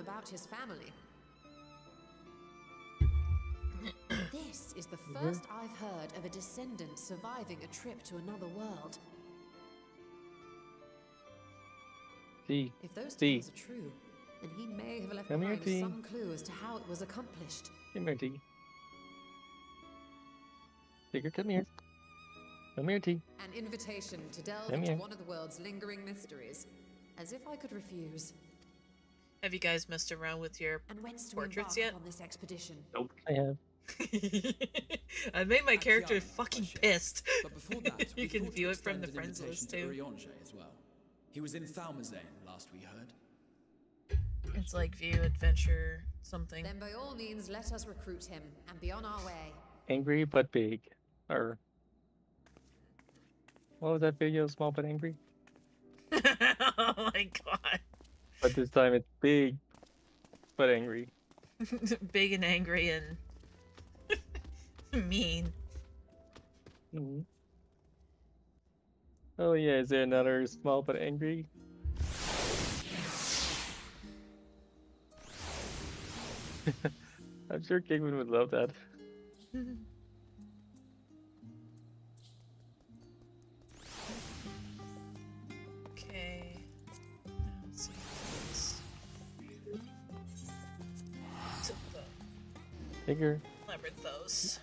about his family. This is the first I've heard of a descendant surviving a trip to another world. T. If those T. tales are true, then he may have left Come here, behind T. some clue as to how it was accomplished. Come here, T. Tigger, come here. Come here, T. An invitation to delve Come into here. one of the world's lingering mysteries. As if I could refuse. Have you guys messed around with your And when's to portraits embark yet? on this expedition? Nope. I have. I made my character Ffxiv, fucking by ship. pissed. But before that, You we can thought view to it from the extend an friends list invitation too. to Urianger as well. He was in Thalmazane last we heard. It's like view adventure something. Then by all means let us recruit him and be on our way. Angry but big. Or what was that video? Small but angry? Oh my god. But this time it's big but angry. Big and angry and mean. Mm-hmm. Oh yeah, is there another small but angry? I'm sure Kingman would love that. Okay. Let's see. Took the Tigger, labyrinthos.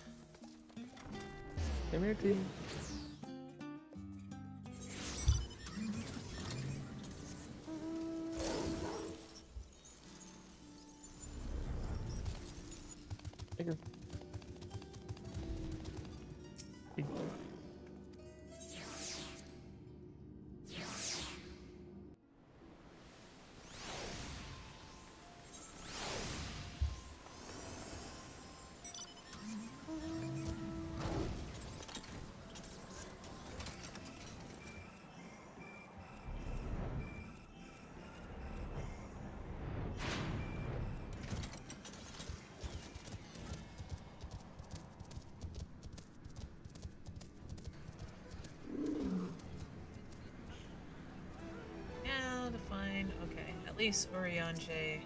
come here, T. Tigger. Yeah, to find. Okay, at least Urianger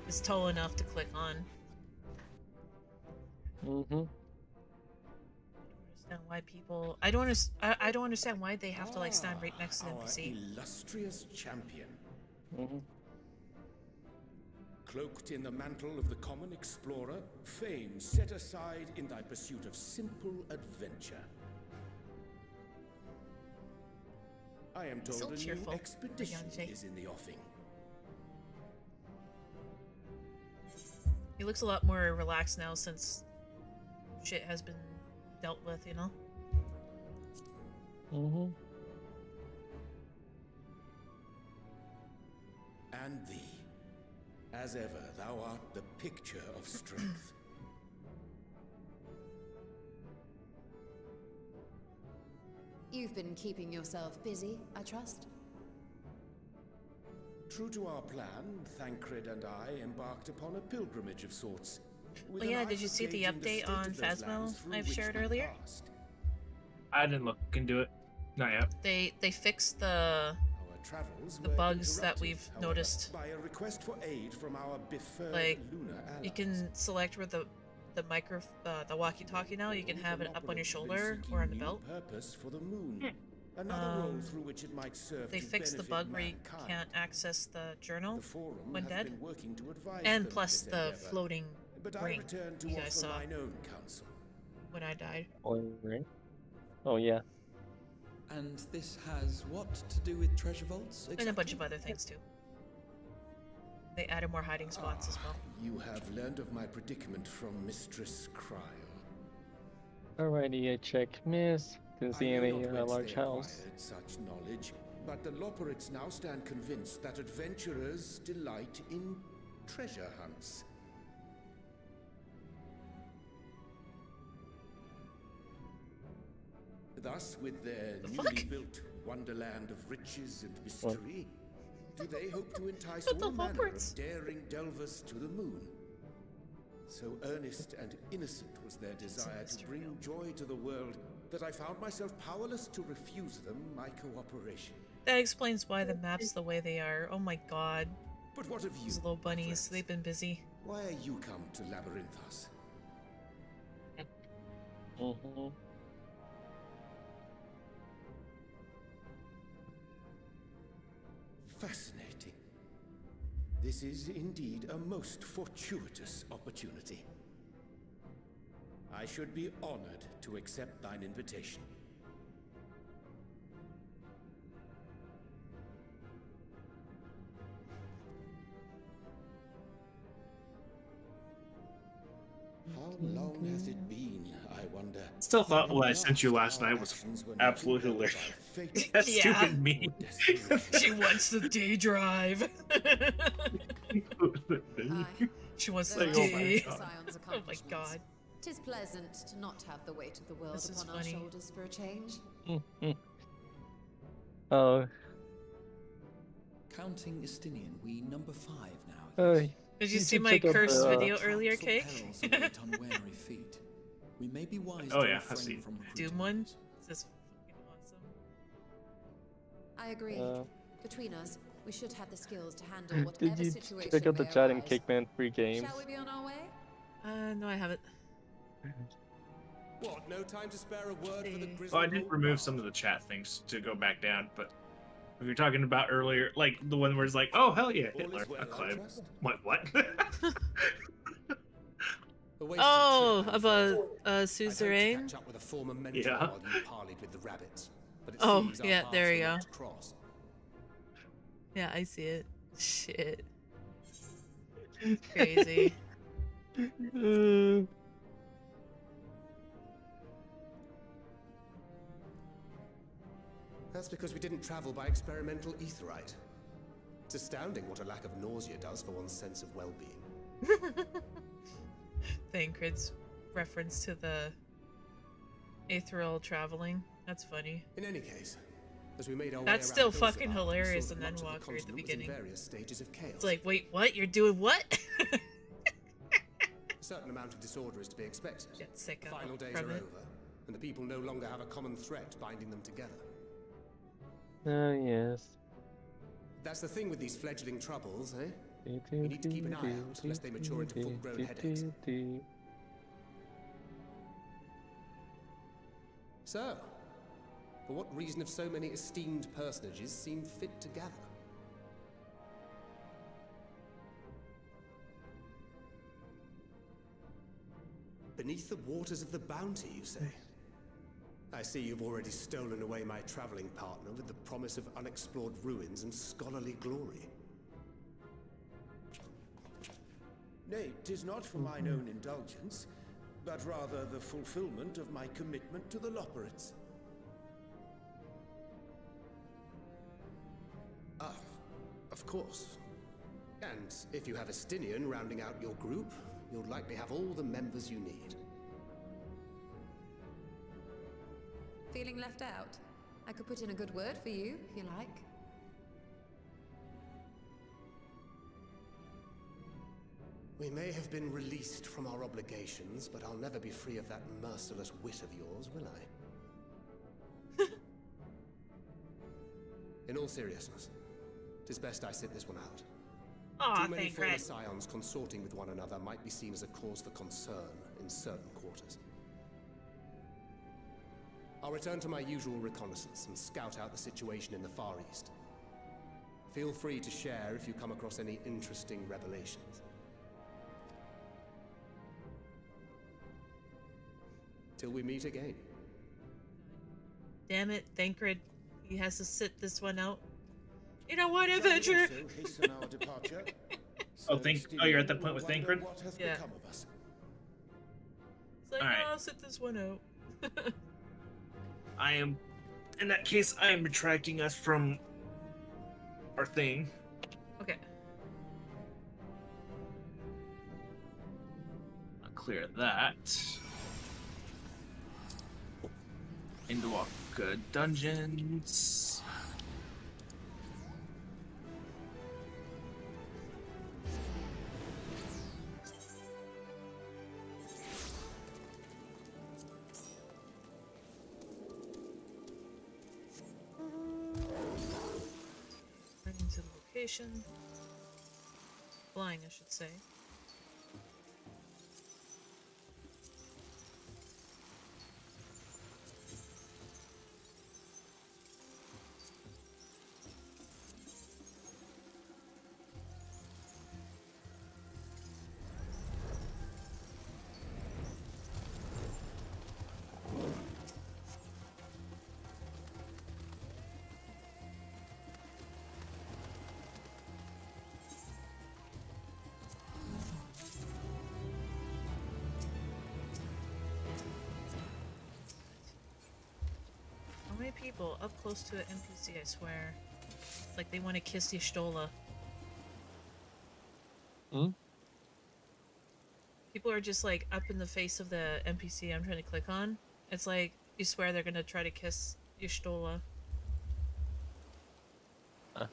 is tall enough to click on. Mm-hmm. Understand why people. I don't understand why they have to like stand right next to the Our NPC. illustrious champion. Mm-hmm. Cloaked in the mantle of the common explorer, fame set aside in thy pursuit of simple adventure. I am So told a new cheerful, expedition Urianger. is in the offing. He looks a lot more relaxed now since shit has been dealt with, you know? Mm-hmm. And thee, as ever, thou art the picture of strength. You've been keeping yourself busy, I trust? True to our plan, Thancred and I embarked upon a pilgrimage of sorts. with Oh an yeah, eye did you for see the gauging update state on of those lands Phasmo through I've which shared we earlier? passed. I didn't look into it. Not yet. They fixed the Our travels The were bugs that interrupted, we've however, noticed. by a request for aid from our befurred Like, lunar allies. you can select where the the walkie-talkie now. You can have it up on your shoulder or on the belt. Purpose for the moon. Another role through which it might serve They to fixed the benefit bug where you mankind. can't access the journal The forum when have dead, been working to advise and them of plus this the endeavor, floating but I ring return to you guys offer saw mine own counsel. when I died, Oh, right. Oh yeah. And this has what to do with treasure vaults? and a bunch of other things too. They added more hiding spots as well. You have learned of my predicament from Mistress Cryle. Alrighty, I check. Miss. Didn't see I know any not whence large they house. acquired such knowledge, but the Loperites now stand convinced that adventurers delight in treasure hunts. Thus, with their The newly fuck? built wonderland of riches and mystery, do they hope to entice What the all manner Loperites? of daring delvers to the moon? So earnest and innocent was their desire to mystery. bring joy to the world that I found myself powerless to refuse them my cooperation. That explains why the map's the way they are. Oh my god. But what have you? Those little bunnies, friends? they've been busy. Why are you come to Labyrinthos? Mm-hmm. Fascinating. This is indeed a most fortuitous opportunity. I should be honored to accept thine invitation. How long has it been, I wonder? Still thought what I sent you last night was absolutely hilarious. That Yeah. stupid me. She wants the day drive. Aye. She wants Though the Like, oh my day. God. Scion's Oh my god. Tis pleasant to not have the weight of the world This is upon our funny. shoulders for a change. Oh, Counting Estinian, we number 5 now. I guess. Did you You see should my check out cursed the, video Traps earlier, or Cake? perils await unwary feet. We may be wise Oh, to yeah, I've refrain seen. from recruiting Doom one? others. This is fucking awesome. I agree. Uh, Between us, we should have the skills to handle did whatever you situation check out the may chat in arise. Cakeman free games? Shall we be on our way? No, I haven't. What, no time to spare a word for the Eh. grizzled Well, I did old remove bard? some of the chat things to go back down, but if you're talking about earlier, like the one where it's like, oh hell yeah, All Hitler, is well, a I Clive. trust. What? A wasted Oh, trip, about I'd hoped to suzerain? catch up with a former mentor Yeah. while you parleyed with the rabbits. But it Oh, seems our yeah, paths there were you not go. to cross. Yeah, I see it. Shit. Crazy. That's because we didn't travel by experimental etherite. It's astounding what a lack of nausea does for one's sense of well-being. Thancred's reference to the ethereal traveling. That's funny. In any case, as we made our way That's around still the hills fucking of Ark, we hilarious saw and that then much of Walker at the continent was in beginning. various stages of chaos. It's like, wait, what? You're doing what? A certain amount of disorder is to be expected. Get sick The of final days from are it. over, and the people no longer have a common threat binding them together. Yes. That's the thing with these fledgling troubles, eh? We need to keep an eye out, lest they mature into full-grown headaches. So, for what reason have so many esteemed personages seemed fit to gather? Beneath the waters of the bounty, you say? I see you've already stolen away my traveling partner with the promise of unexplored ruins and scholarly glory. Nay, 'tis not for mine own indulgence, but rather the fulfillment of my commitment to the Loperates. Ah, of course. And if you have Estinian rounding out your group, you'll likely have all the members you need. Feeling left out? I could put in a good word for you, if you like. We may have been released from our obligations, but I'll never be free of that merciless wit of yours, will I? In all seriousness, 'tis best I sit this one out. Aw, Too many former Thancred. scions consorting with one another might be seen as a cause for concern in certain quarters. I'll return to my usual reconnaissance and scout out the situation in the Far East. Feel free to share if you come across any interesting revelations. Till we meet again. Damn it, Thancred. He has to sit this one out. You know what, Shall we Adventure? also hasten our departure? Oh, So you're at that Stephen point with will wonder Thancred? what hath Yeah. become of us. It's like, Alright. no, I'll sit this one out. I am, in that case, I am retracting us from our thing. Okay. I'll clear that. Into our good dungeons. Returning to the location. flying, I should say. How many people up close to an NPC, I swear? Like they want to kiss the Stola. Hmm? People are just like up in the face of the NPC I'm trying to click on. It's like you swear they're gonna try to kiss your Stola. Huh.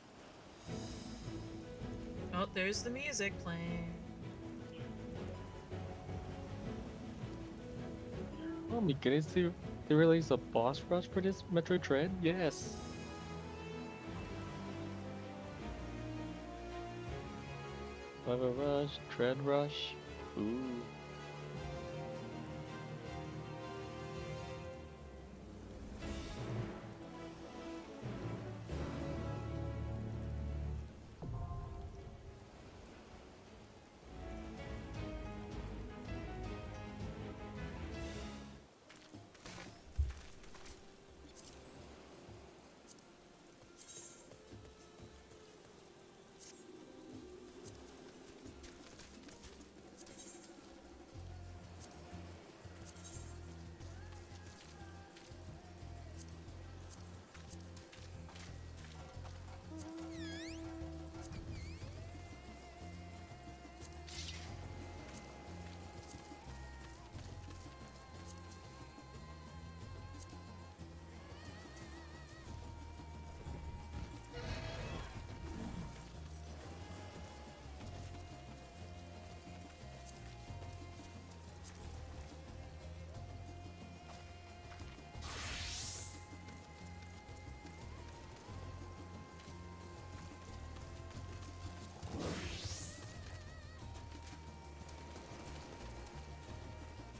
Oh, there's the music playing. Oh my goodness, they released a boss rush for this Metro Dread? Yes. Lava Rush, Dread Rush. Ooh.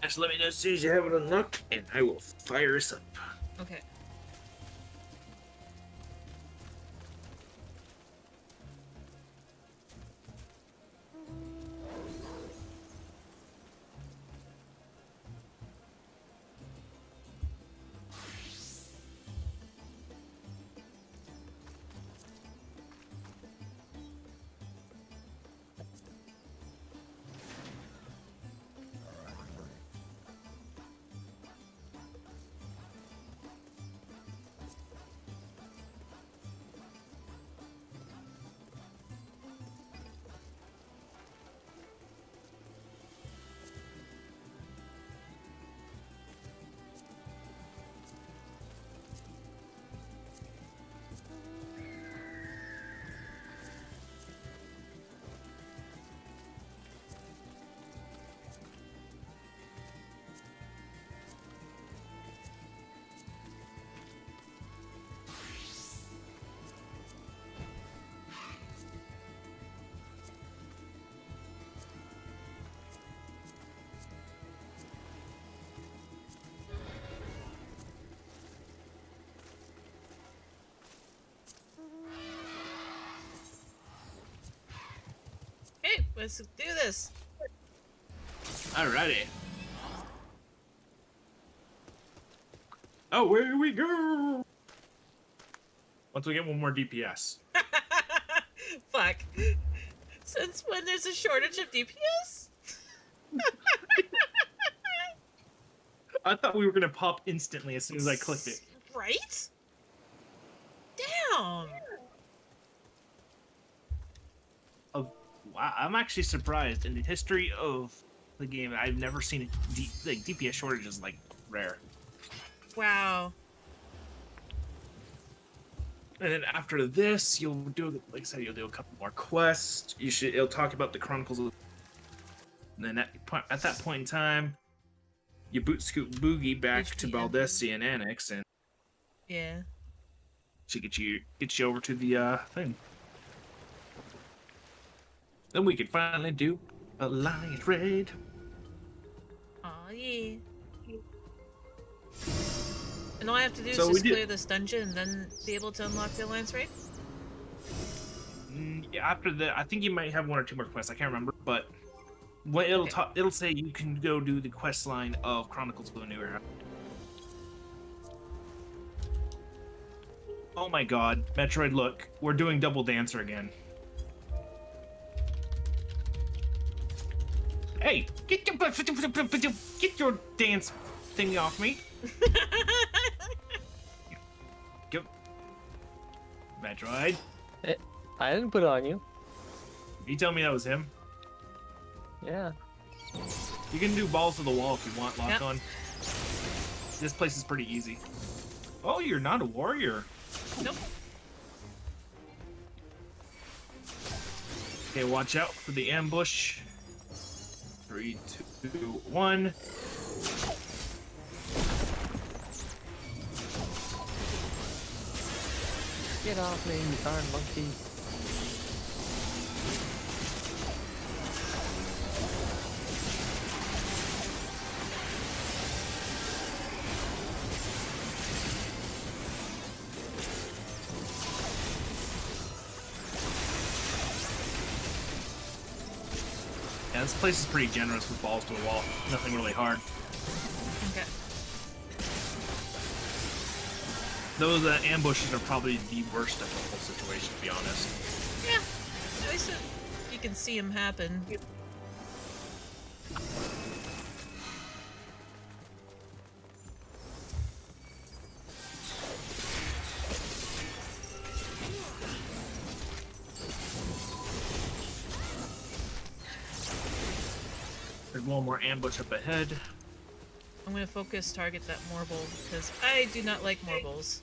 Just let me know as soon as you have it unlocked, and I will fire us up. Okay. Hey, let's do this. Alrighty. Oh, where we go? Once we get one more DPS. Fuck. Since when there's a shortage of DPS? I thought we were gonna pop instantly as soon as I clicked it. Right? Damn. Wow, I'm actually surprised. In the history of the game, I've never seen like DPS shortages like rare. Wow. And then after this, you'll do, like I said, you'll do a couple more quests. It'll talk about the Chronicles of. And then at that point in time, you boot scoot Boogie back to HPM. Baldessi and Annex, and Yeah. she get you over to the thing. Then we could finally do Alliance raid. Aw, yeah. And all I have to do is So we just did- clear this dungeon and then be able to unlock the Alliance raid? Yeah, after that, I think you might have 1 or 2 more quests. I can't remember, but what it'll Okay. it'll say you can go do the quest line of Chronicles of the New Era. Oh my God, Metroid! Look, we're doing Double Dancer again. Hey, get your dance thingy off me. Go, Metroid. I didn't put it on you. You tell me that was him. Yeah. You can do balls to the wall if you want, lock Yep. on. This place is pretty easy. Oh, you're not a warrior. Nope. Okay, watch out for the ambush. 3, 2, 1. Get off me, you darn monkey. Yeah, this place is pretty generous with balls to the wall. Nothing really hard. Okay. Those ambushes are probably the worst of the whole situation, to be honest. Yeah. At least you can see them happen. There's one more ambush up ahead. I'm gonna focus target that Morble because I do not like Morbles.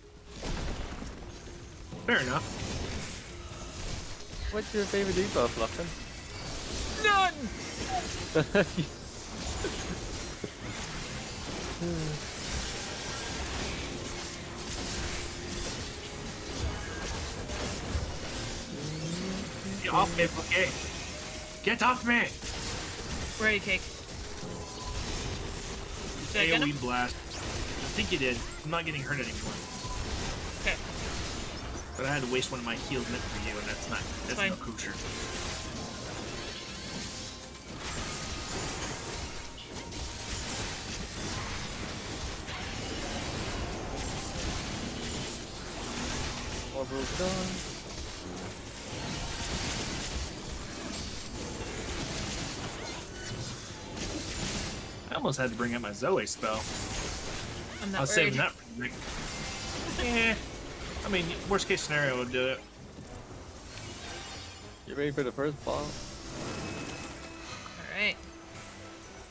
Fair enough. What's your favorite debuff, Lufkin? None. Get off me, okay? Get off me! Where are you, Cake? Did I get him? AoE blast. I think you did. I'm not getting hurt anymore. Okay. But I had to waste one of my heals meant for you, and that's Fine. no kosher. More broke done. I almost had to bring out my Zoe spell. I'm I not was worried. saving that for Rick. I mean, worst case scenario would do it. You ready for the first boss? Alright.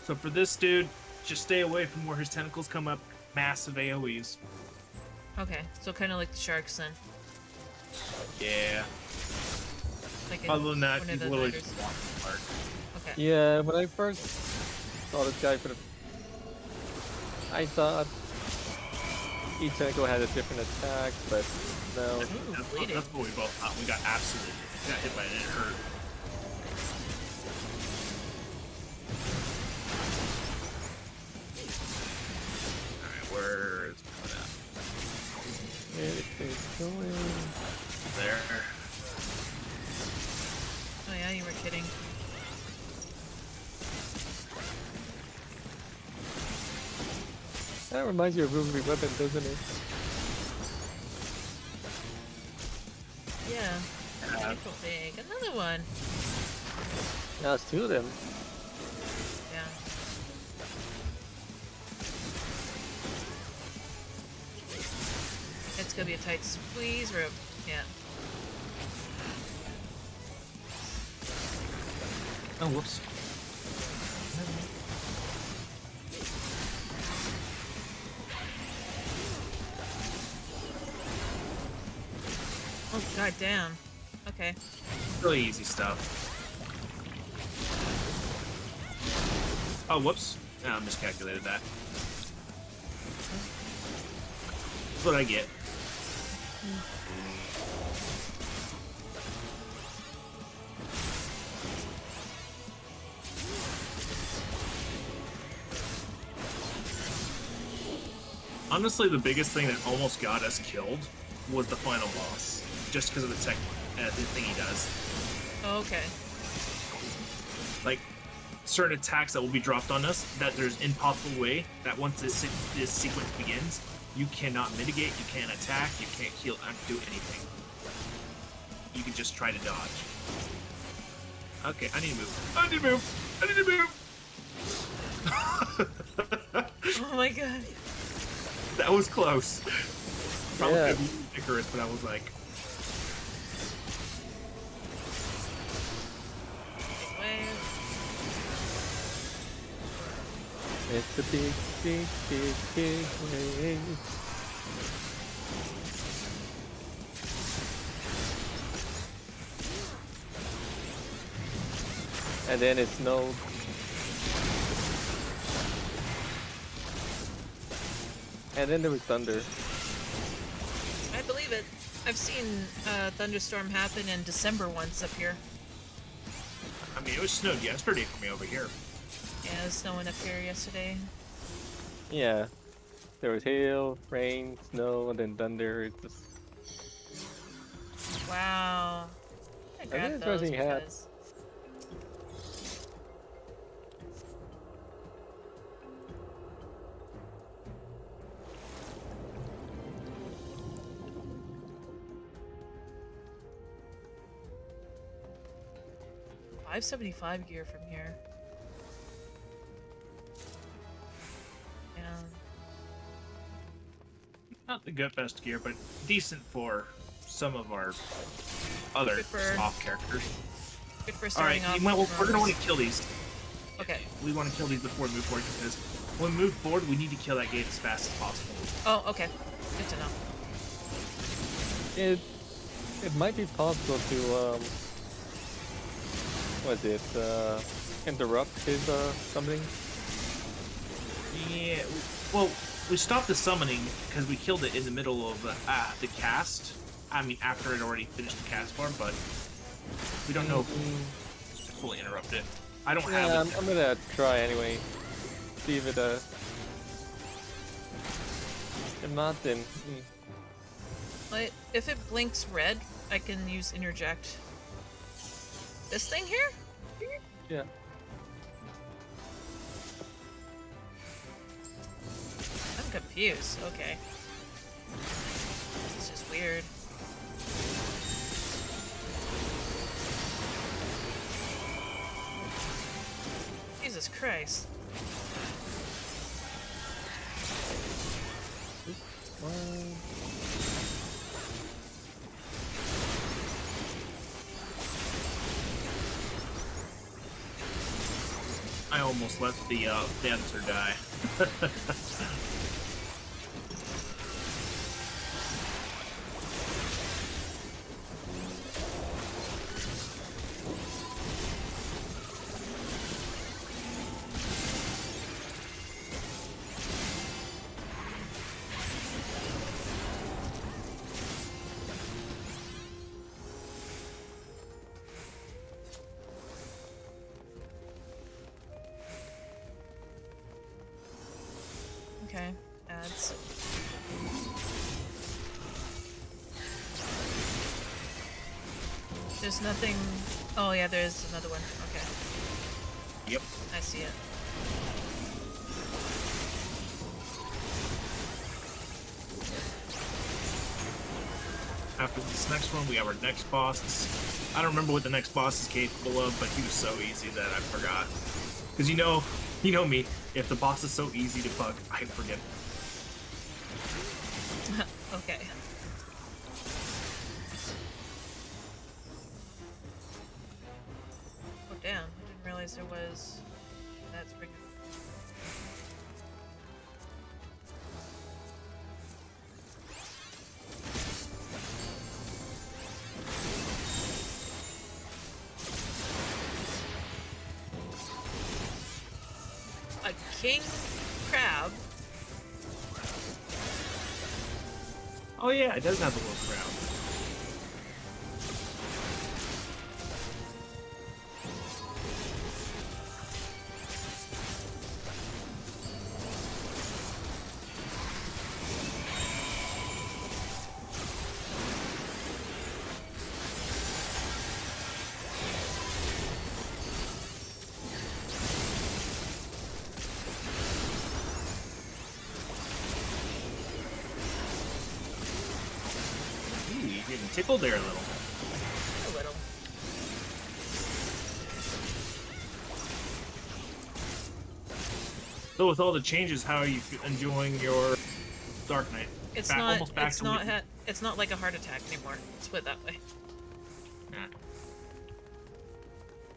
So for this dude, just stay away from where his tentacles come up. Massive AoEs. Okay. So kind of like the sharks then. Yeah. Like in Other than that, one of he's the literally tigers. just walking apart. Okay. Yeah, when I first saw this guy for the... I thought each tentacle had a different attack, but no. bleeding. That's what we both thought. We got absolutely got hit by it and it hurt. Alright, where is it at? It is going... There. Oh yeah, you were kidding. That reminds you of Ruby Weapon, doesn't it? Yeah. Beautiful thing. Another one. Now it's two of them. Yeah. It's gonna be a tight squeeze or a... Yeah. Oh, whoops. Oh, god damn. Okay. Really easy stuff. Oh, whoops. No, I miscalculated that. That's what I get. Honestly, the biggest thing that almost got us killed was the final boss, just because of the tech, the thing he does. Oh, okay. Like certain attacks that will be dropped on us, that there's impossible way that once this sequence begins, you cannot mitigate, you can't attack, you can't heal, do anything. You can just try to dodge. Okay, I need to move. I need to move. I need to move. Oh my god. That was close. Probably Yeah. could be Icarus, but I was like, Big wave. It's a big, big, big, big wave. And then it snowed. And then there was thunder. I believe it. I've seen a thunderstorm happen in December once up here. I mean, it was snowed yesterday for me over here. Yeah, it was snowing up here yesterday. Yeah. There was hail, rain, snow, and then thunder. It just... Wow. I grabbed didn't those really have- because... $575 gear from here. Yeah. Not the good best gear, but decent for some of our other Good for- soft characters. Good for All starting right, off. well, with we're gonna drones. want to kill these. Okay. We want to kill these before we move forward because when we move forward, we need to kill that gate as fast as possible. Oh, okay. Good to know. It might be possible to what is it? Interrupt his something. Yeah. Well, we stopped the summoning because we killed it in the middle of the cast. I mean, after it already finished the cast form, but we don't know if we fully interrupt it. I don't Yeah, have it. I'm gonna try anyway. See if it if not, then Like, if it blinks red, I can use interject. This thing here? yeah. I'm confused. Okay. It's just weird. Jesus Christ. I almost let the dancer die. Okay. Ads. There's nothing. Oh, yeah, there's another one. Okay. Yep. I see it. After this next one, we have our next boss. I don't remember what the next boss is capable of, but he was so easy that I forgot. Because you know me. If the boss is so easy to bug, I forget. Okay. Oh, damn. I didn't realize there was. That's pretty. A king crab. Oh yeah, it does have a little crowd. tickled there a little. A little. So with all the changes, how are you enjoying your Dark Knight? It's Back- not. almost back It's to not. what- It's not like a heart attack anymore. Let's put it that way. Nah.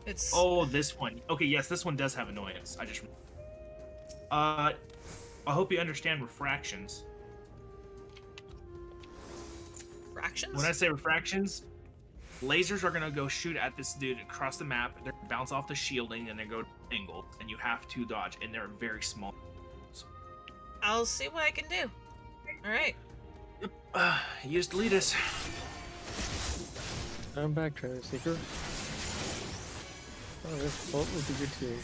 It's. Oh, this one. Okay, yes, this one does have annoyance. I hope you understand refractions. Fractions. When I say refractions, lasers are gonna go shoot at this dude across the map. They're gonna bounce off the shielding and they go angled, and you have to dodge, and they're very small. I'll see what I can do. All right. You just lead us. I'm back, Treasure Seeker. Oh, this bolt will be good too.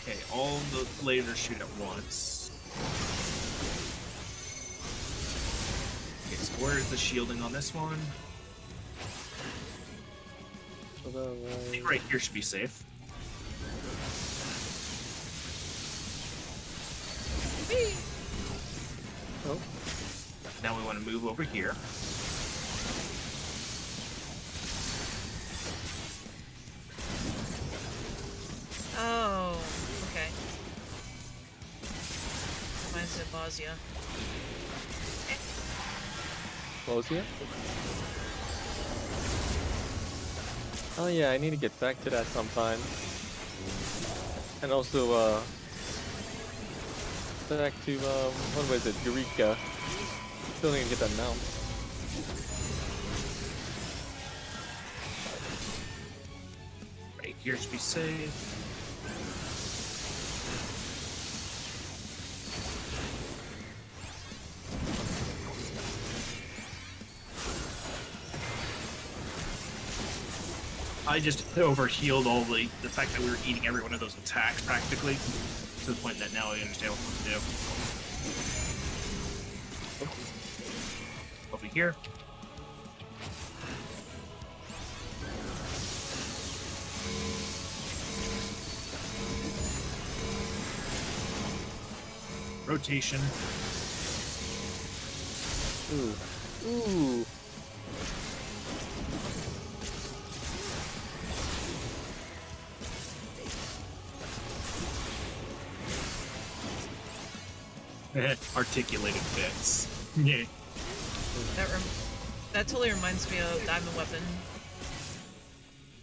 Okay, all the lasers shoot at once. Okay, so where's the shielding on this one? I think right here should be safe. Oh, Now we want to move over here. Oh. Okay. Reminds me of Bosnia. close yet? Oh yeah, I need to get back to that sometime. And also, back to, what was it, Eureka. Still need to get that mount. Right here should be safe. I just overhealed all the fact that we were eating every one of those attacks practically, to the point that now I understand what to do. Over here. Rotation. Ooh. Ooh. Articulated bits. Yeah. That totally reminds me of Diamond Weapon.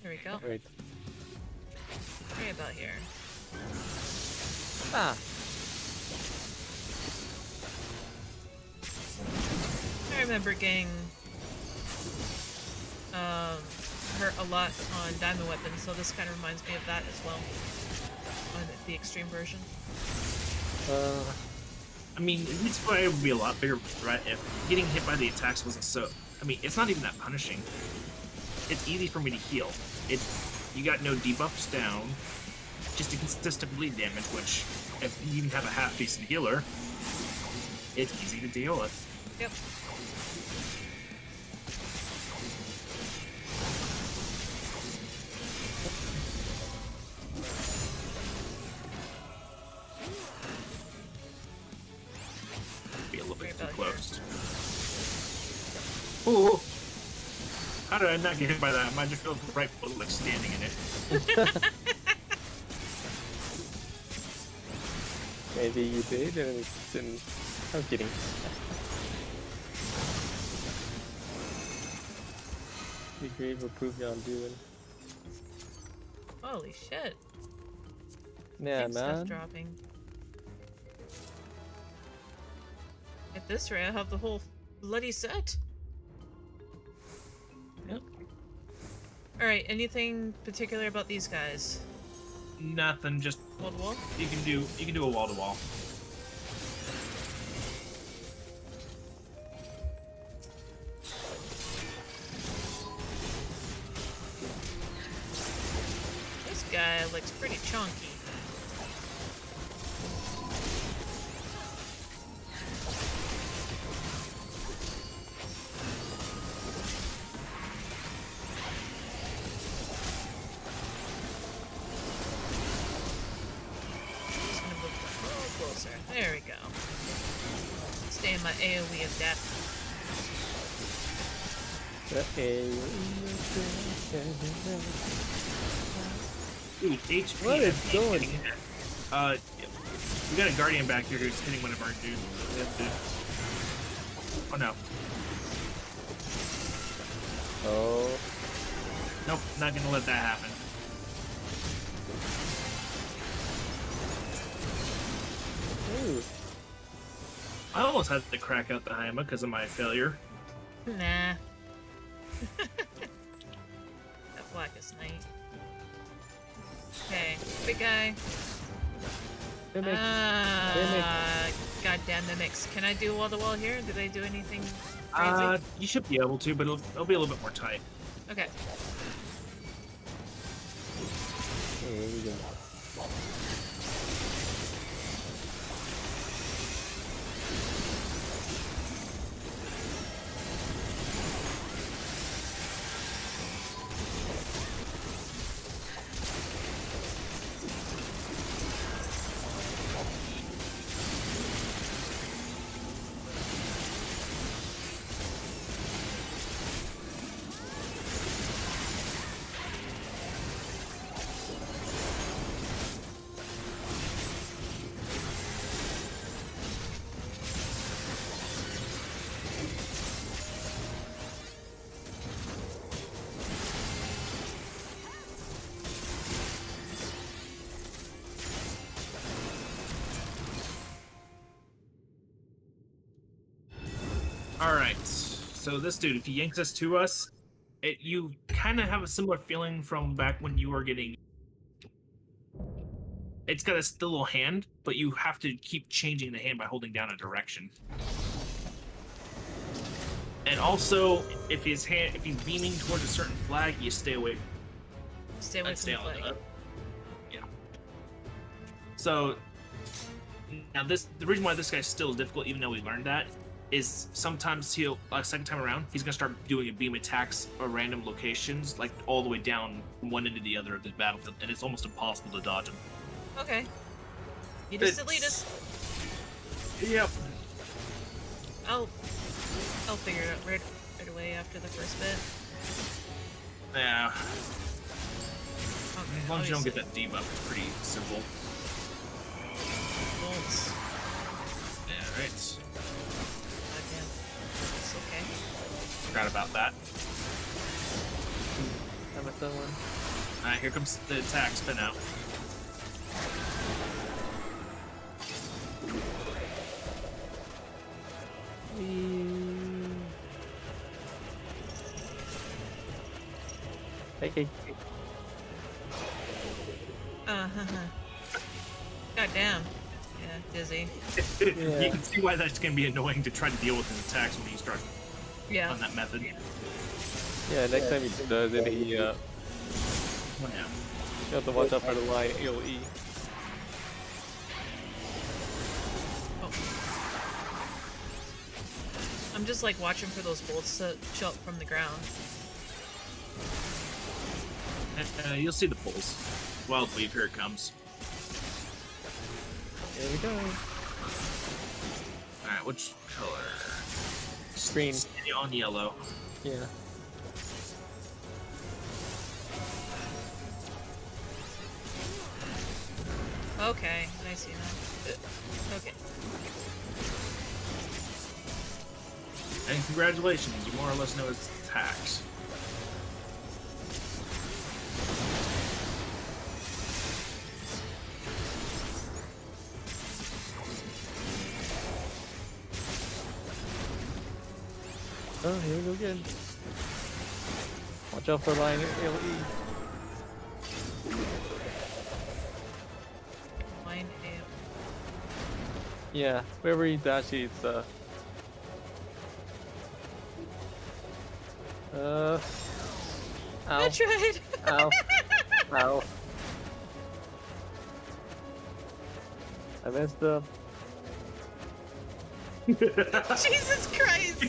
There we go. Wait. Right about here. Ah. I remember getting hurt a lot on Diamond Weapon, so this kind of reminds me of that as well. On the extreme version. I mean, it's probably would be a lot bigger threat if getting hit by the attacks wasn't so. I mean, it's not even that punishing. It's easy for me to heal. You got no debuffs down, just a consistent bleed damage, which, if you even have a half decent healer, it's easy to deal with. Yep. Be a little bit too about close. Ooh! How did I not get hit by that? I just feel right foot like standing in it. Maybe you did and it didn't. I'm kidding. The grave will prove you I'm doing. Holy shit. Yeah, Big stuff man. dropping. At this rate, I have the whole bloody set. Yep. Alright, anything particular about these guys? Nothing, just Wall to wall? you can do a wall to wall. This guy looks pretty chunky. Just gonna move a little closer. There we go. Stay in my AoE of death. Ooh, HP. What is MP going hitting it. We got a guardian back here who's hitting one of our dudes. We have to... Oh no. Oh. Nope, not gonna let that happen. Ooh. I almost had to crack out the Haima because of my failure. Nah. That Blackest Night. Okay, big guy. Mimic. Goddamn mimics. Can I do wall to wall here? Do they do anything crazy? You should be able to, but it'll be a little bit more tight. Okay. There we go. Alright, so this dude, if he yanks us to us, you kind of have a similar feeling from back when you were getting... It's got a still little hand, but you have to keep changing the hand by holding down a direction. And also, if he's beaming towards a certain flag, you stay away from Stay away from the on flag. yeah. So now the reason why this guy's still difficult, even though we learned that, is sometimes he'll, like second time around, he's gonna start doing a beam attacks or random locations, like all the way down from one end to the other of the battlefield, and it's almost impossible to dodge him. Okay. You just delete us. Yep. I'll figure it out right away after the first bit. Yeah. Okay, As long as you don't get obviously. that debuff, it's pretty simple. Bolts. Yeah, right. Goddamn. It's okay. Forgot about that. I'm at someone. Alright, here comes the attack. Spin out. Hey. Goddamn. Yeah, dizzy. You can see why that's going to be annoying to try to deal with his attacks when you start Yeah. on that method. Yeah, next time he does it, he, Yeah. you have to watch out for the line AoE. I'm just like watching for those bolts to show up from the ground. You'll see the pulls. Wild Weave, here it comes. Here we go. Alright, which color? Green. Stay on yellow. Yeah. Okay, I see now. Okay. And congratulations, you more or less know his attacks. Oh, here we go again. Watch out for line AoE. Line Yeah, wherever he dashes, ow. I tried. Ow. Ow. I messed up. Jesus Christ!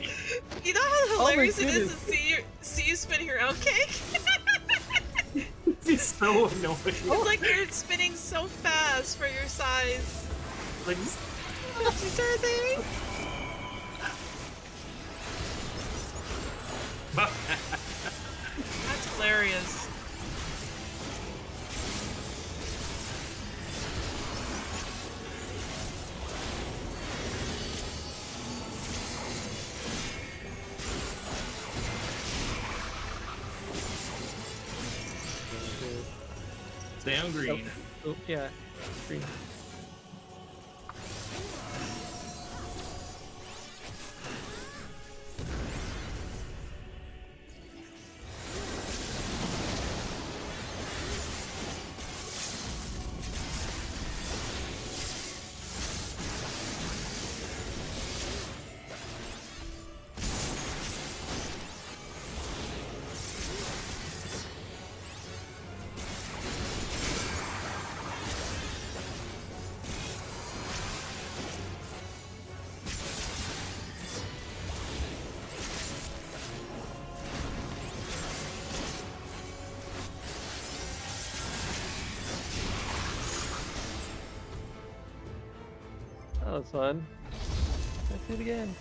You know how hilarious it is to goodness. see you spin your own cake? It's so annoying. It's like you're spinning so fast for your size. Like, Dorothy! That's hilarious. Stay on green. Oh, yeah. Green. That was fun. Let's do it again.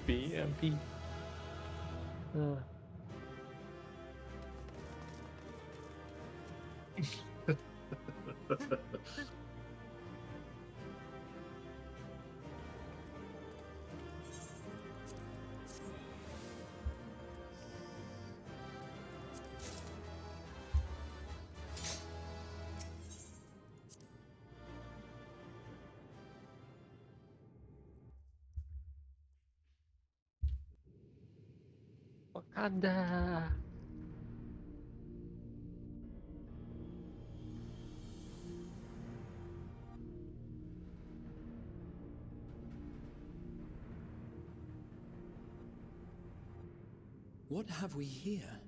BMP. Wakanda. What have we here?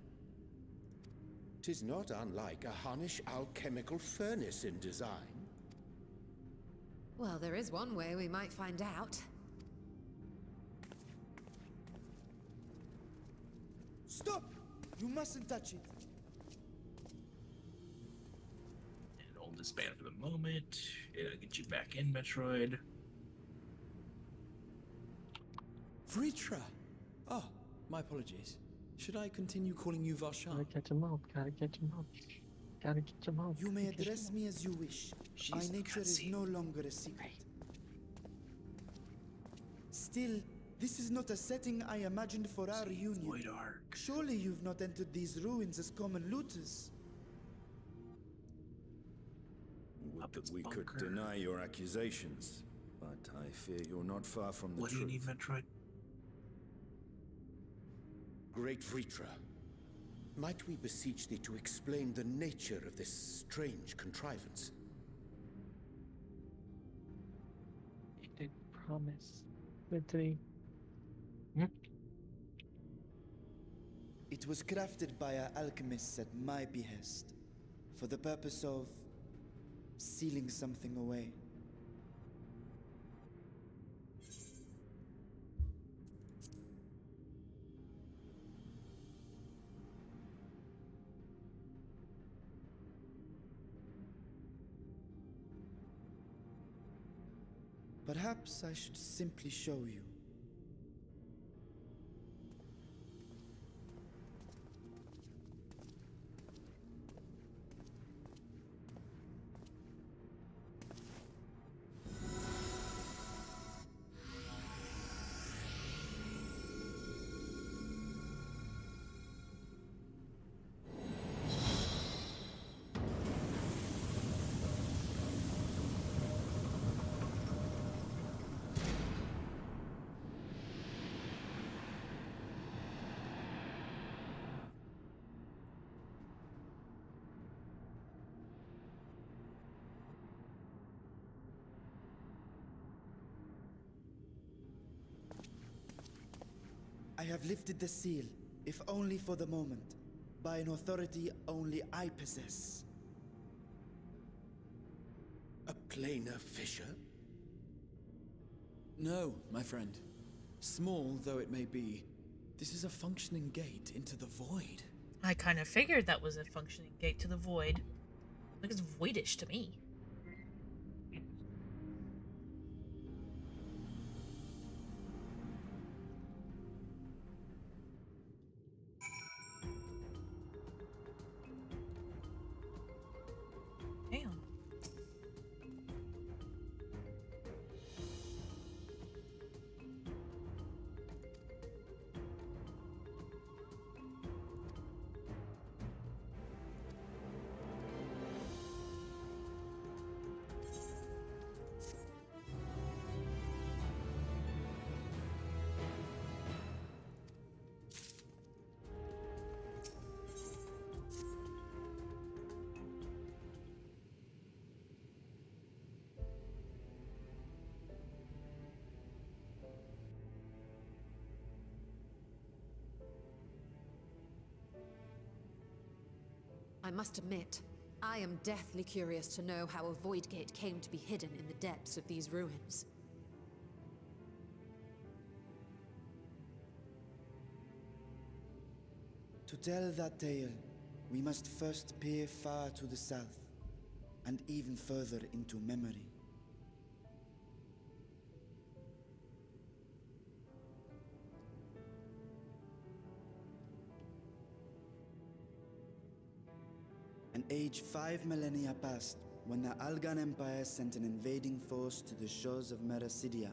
'Tis not unlike a Hunnish alchemical furnace in design. Well, there is one way we might find out. Stop! You mustn't touch it. And hold this band for the moment. It'll get you back in Metroid. Vritra! Oh, my apologies. Should I continue calling you Gotta Varshan? catch him up. Gotta catch him up. Gotta catch him up. You may Gotta catch 'em address up. me as you wish. My Jeez, nature is cutscene. no longer a secret. Still, this is not a setting I imagined for our reunion. Void Arc. Surely you've not entered these ruins as common looters. Would Up that its we could bunker. deny your accusations, but I fear you're not far from the What do you truth. need, Metroid? Great Vritra, might we beseech thee to explain the nature of this strange contrivance? He did promise. Anthony. It was crafted by our alchemists at my behest, for the purpose of sealing something away. Perhaps I should simply show you. I have lifted the seal, if only for the moment, by an authority only I possess. A planar fissure? No, my friend. Small though it may be, this is a functioning gate into the void. I kind of figured that was a functioning gate to the void. Like, it's voidish to me. Damn. I must admit, I am deathly curious to know how a void gate came to be hidden in the depths of these ruins. To tell that tale, we must first peer far to the south, and even further into memory. An age 5 millennia passed when the Algan Empire sent an invading force to the shores of Merasidia.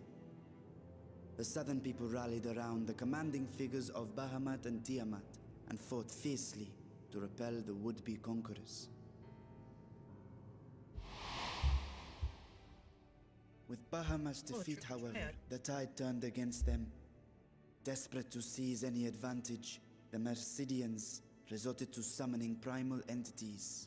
The southern people rallied around the commanding figures of Bahamut and Tiamat and fought fiercely to repel the would-be conquerors. With Bahamut's defeat, however, the tide turned against them. Desperate to seize any advantage, the Mercidians resorted to summoning primal entities.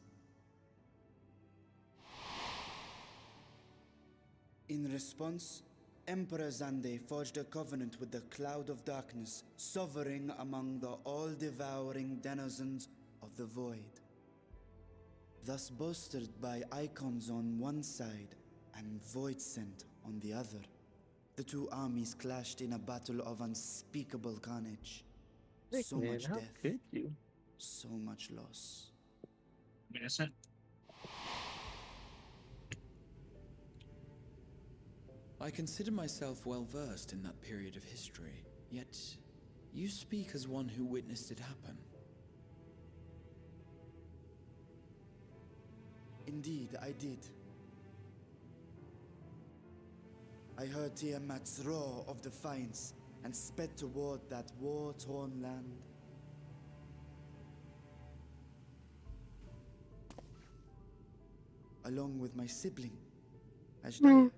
In response, Emperor Zande forged a covenant with the Cloud of Darkness, sovereign among the all-devouring denizens of the Void. Thus bolstered by icons on one side and Void Scent on the other, the two armies clashed in a battle of unspeakable carnage. So Man, much how death. could you? So much loss. Innocent. I consider myself well versed in that period of history, yet you speak as one who witnessed it happen. Indeed, I did. I heard Tiamat's roar of defiance and sped toward that war-torn land. Along with my sibling, Ashdaya.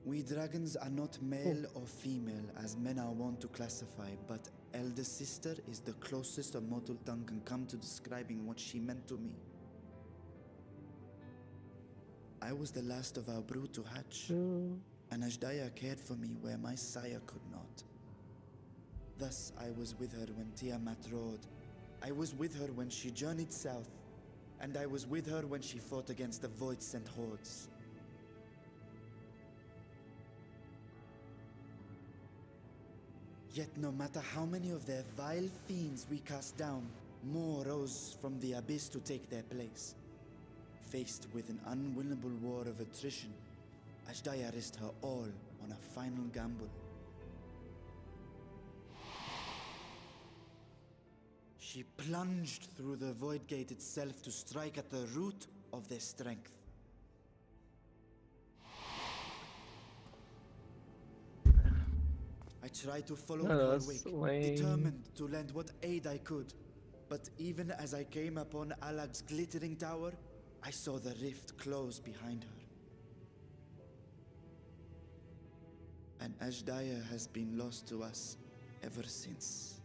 We dragons are not male or female as men are wont to classify, but elder sister is the closest a mortal tongue can come to describing what she meant to me. I was the last of our brood to hatch, and Ashdaya cared for me where my sire could not. Thus, I was with her when Tiamat roared. I was with her when she journeyed south, and I was with her when she fought against the Void-sent hordes. Yet no matter how many of their vile fiends we cast down, more rose from the abyss to take their place. Faced with an unwinnable war of attrition, Ashdaya risked her all on a final gamble. She plunged through the Void Gate itself to strike at the root of their strength. I tried to follow in her wake, determined to lend what aid I could. But even as I came upon Alag's glittering tower, I saw the rift close behind her. And Ashdaya has been lost to us ever since.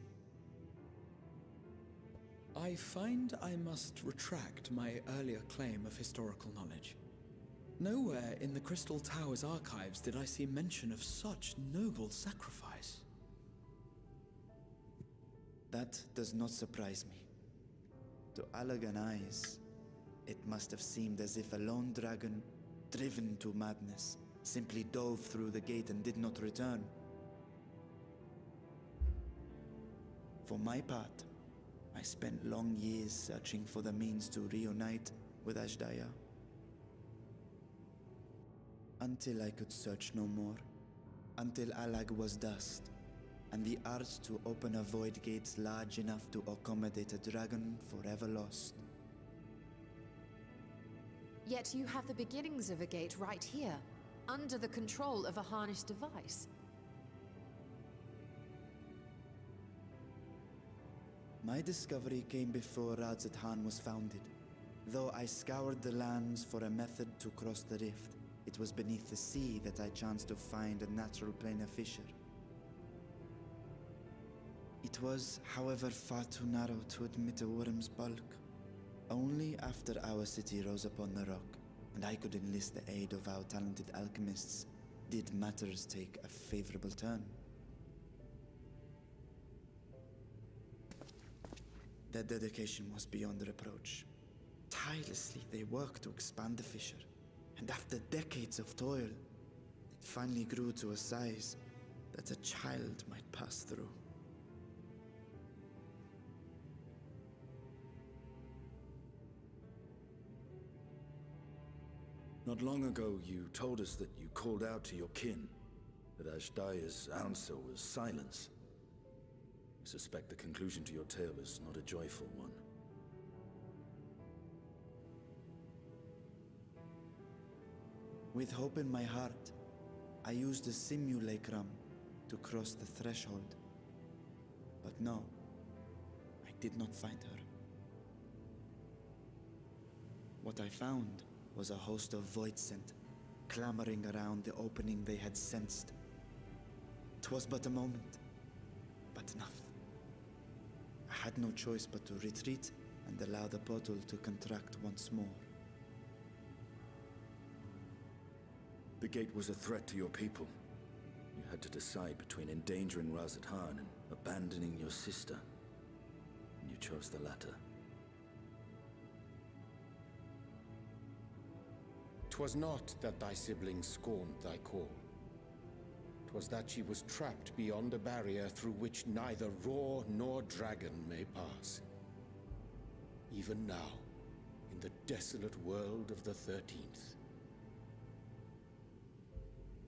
I find I must retract my earlier claim of historical knowledge. Nowhere in the Crystal Tower's archives did I see mention of such noble sacrifice. That does not surprise me. To Allagan eyes, it must have seemed as if a lone dragon, driven to madness, simply dove through the gate and did not return. For my part, I spent long years searching for the means to reunite with Ashdaya. Until I could search no more. Until Alag was dust, and the art to open a void gate large enough to accommodate a dragon forever lost. Yet you have the beginnings of a gate right here, under the control of a harnessed device. My discovery came before Radzat was founded. Though I scoured the lands for a method to cross the rift, it was beneath the sea that I chanced to find a natural planar fissure. It was, however, far too narrow to admit a worm's bulk. Only after our city rose upon the rock, and I could enlist the aid of our talented alchemists, did matters take a favorable turn. Their dedication was beyond reproach. Tirelessly they worked to expand the fissure, and after decades of toil, it finally grew to a size that a child might pass through. Not long ago, you told us that you called out to your kin, that Ashdaya's answer was silence. I suspect the conclusion to your tale is not a joyful one. With hope in my heart, I used a simulacrum to cross the threshold. But no, I did not find her. What I found was a host of void scent, clamoring around the opening they had sensed. 'Twas but a moment, but enough. I had no choice but to retreat and allow the portal to contract once more. The gate was a threat to your people. You had to decide between endangering Radzat and abandoning your sister. And you chose the latter. 'Twas not that thy siblings scorned thy call. 'Twas that she was trapped beyond a barrier through which neither roar nor dragon may pass. Even now, in the desolate world of the 13th.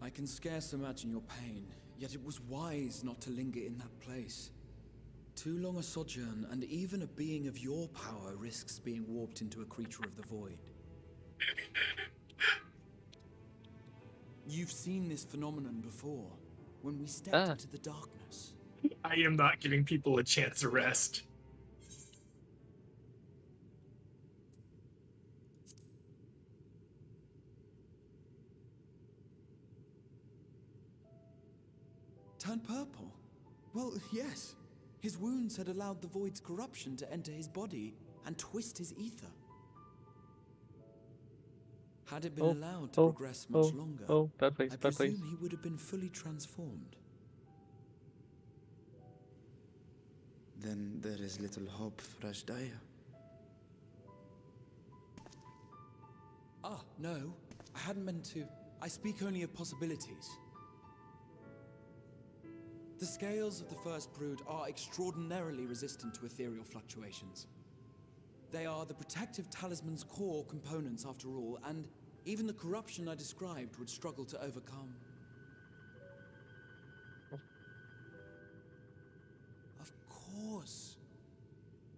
I can scarce imagine your pain, yet it was wise not to linger in that place. Too long a sojourn, and even a being of your power risks being warped into a creature of the void. You've seen this phenomenon before, when we stepped into the darkness. I am not giving people a chance to rest. Turned purple? Well, yes. His wounds had allowed the void's corruption to enter his body and twist his ether. Had it been allowed to progress much longer, bad place, I bad place. presume he would have been fully transformed. Then there is little hope for Ashdaya. Ah, no. I hadn't meant to. I speak only of possibilities. The scales of the First Brood are extraordinarily resistant to ethereal fluctuations. They are the protective talisman's core components after all, and even the corruption I described would struggle to overcome. Of course.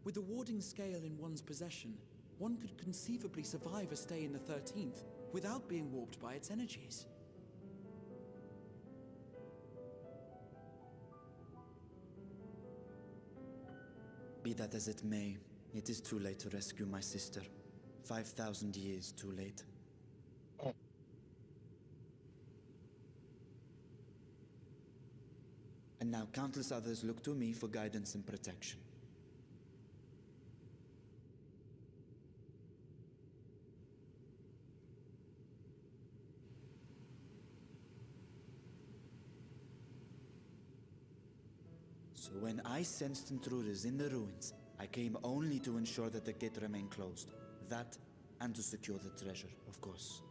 With the warding scale in one's possession, one could conceivably survive a stay in the 13th without being warped by its energies. Be that as it may, it is too late to rescue my sister. 5,000 years too late. And now countless others look to me for guidance and protection. So when I sensed intruders in the ruins, I came only to ensure that the gate remained closed. That, and to secure the treasure, of course.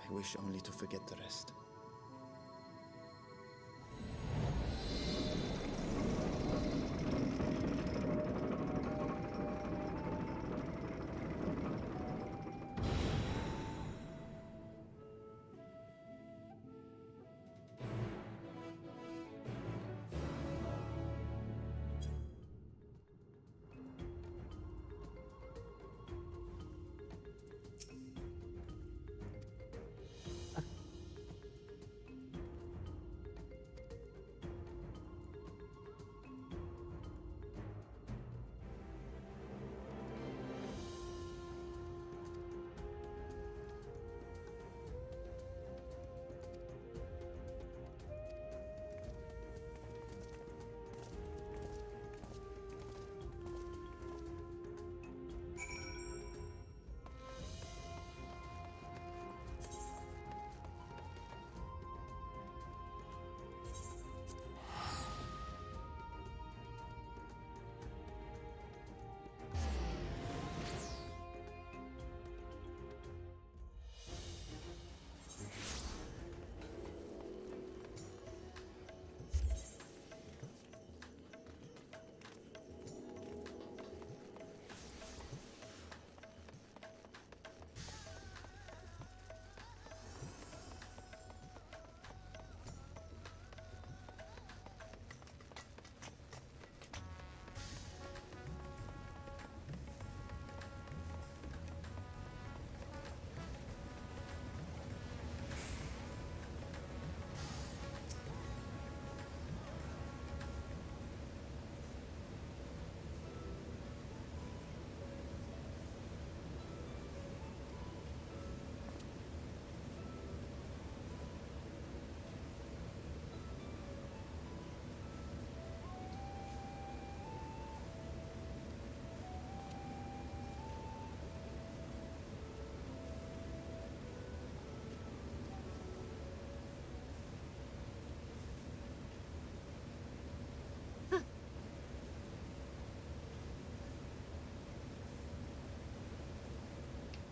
I wish only to forget the rest.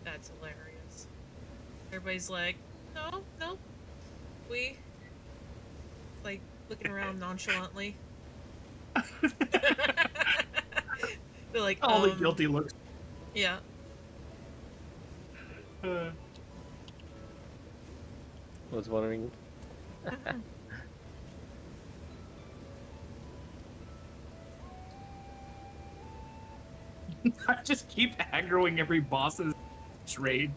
That's hilarious. Everybody's like, no, no. We like looking around nonchalantly. They're like, All the guilty looks. Yeah. Was wondering. I just keep aggroing every boss's trade.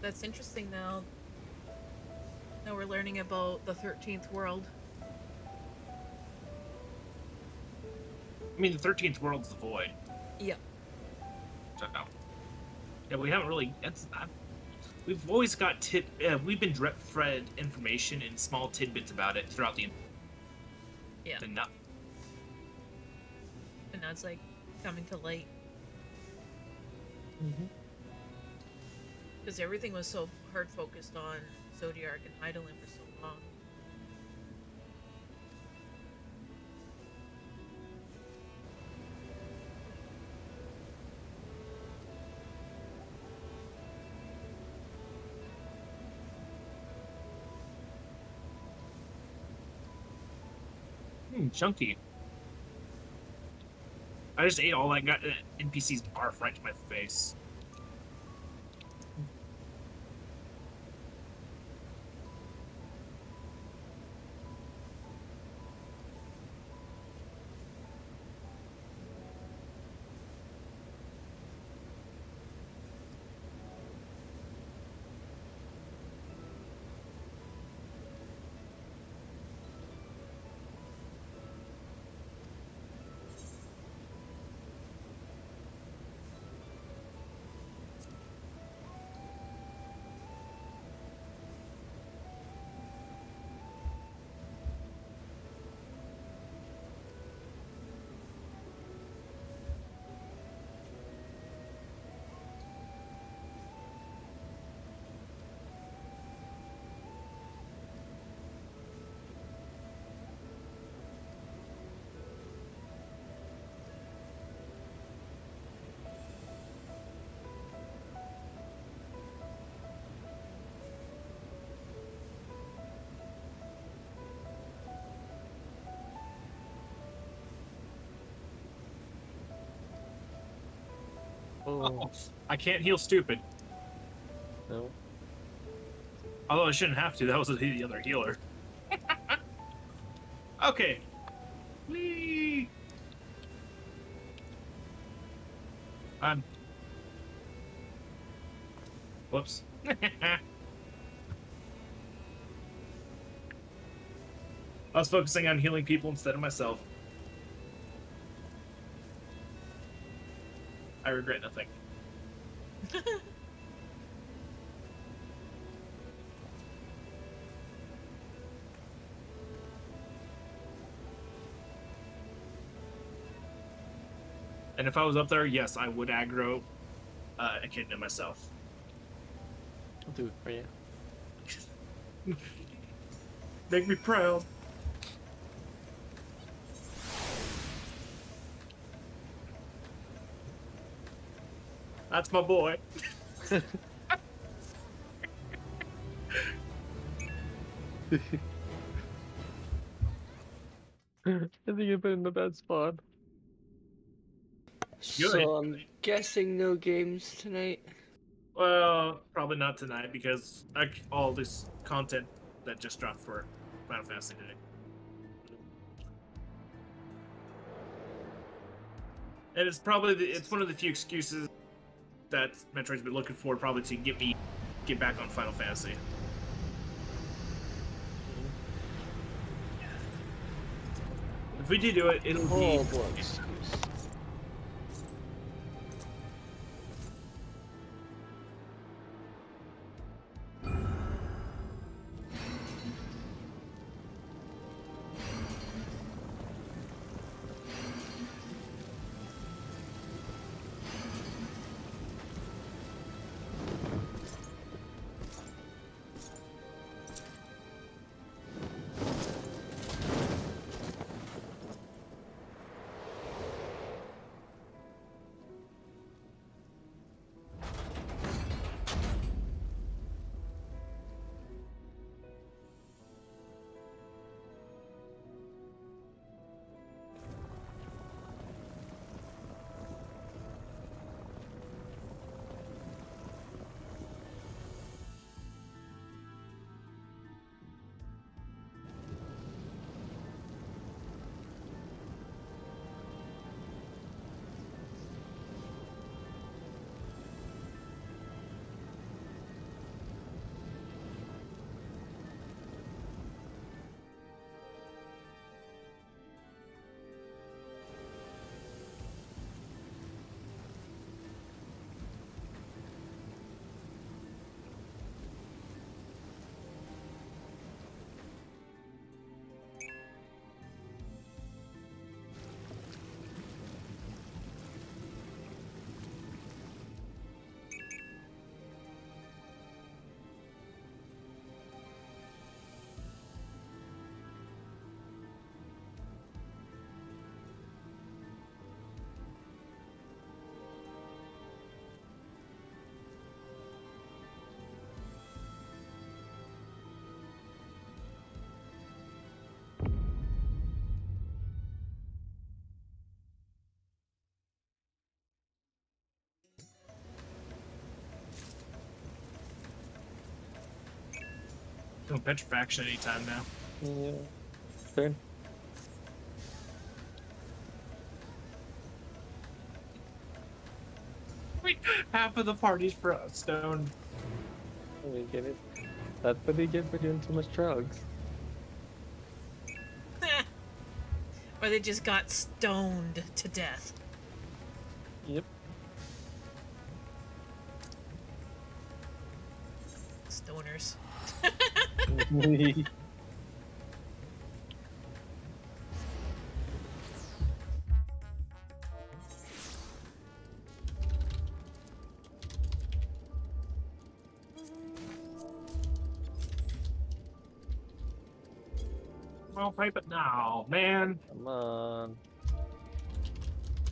That's interesting now. Now we're learning about the 13th world. I mean, the 13th world's the void. Yep. So, yeah, we haven't really. We've always got we've been fed information in small tidbits about it throughout the. Yeah. And now it's like coming to light. Because everything was so hard focused on Zodiac and Hydaelyn for so long. Chunky. I just ate all that got NPC's barf right to my face. I can't heal stupid. No. Although I shouldn't have to. That was the other healer. Okay. Whee! Whoops. I was focusing on healing people instead of myself. I regret nothing. And if I was up there, yes, I would aggro Echidna myself. I'll do it for you. Make me proud. That's my boy. I think you've been in the bad spot. So I'm guessing no games tonight. Well, probably not tonight because all this content that just dropped for Final Fantasy today. And it's probably it's one of the few excuses that Metroid's been looking for, probably to get back on Final Fantasy. If we do it, it'll be. Excuse. Doing petrifaction anytime now. Yeah. Turn. Wait, half of the party's stone. We get it. That's what they get for doing too much drugs. Or they just got stoned to death. Yep. Stoners. Well, pipe it now, man. Come on.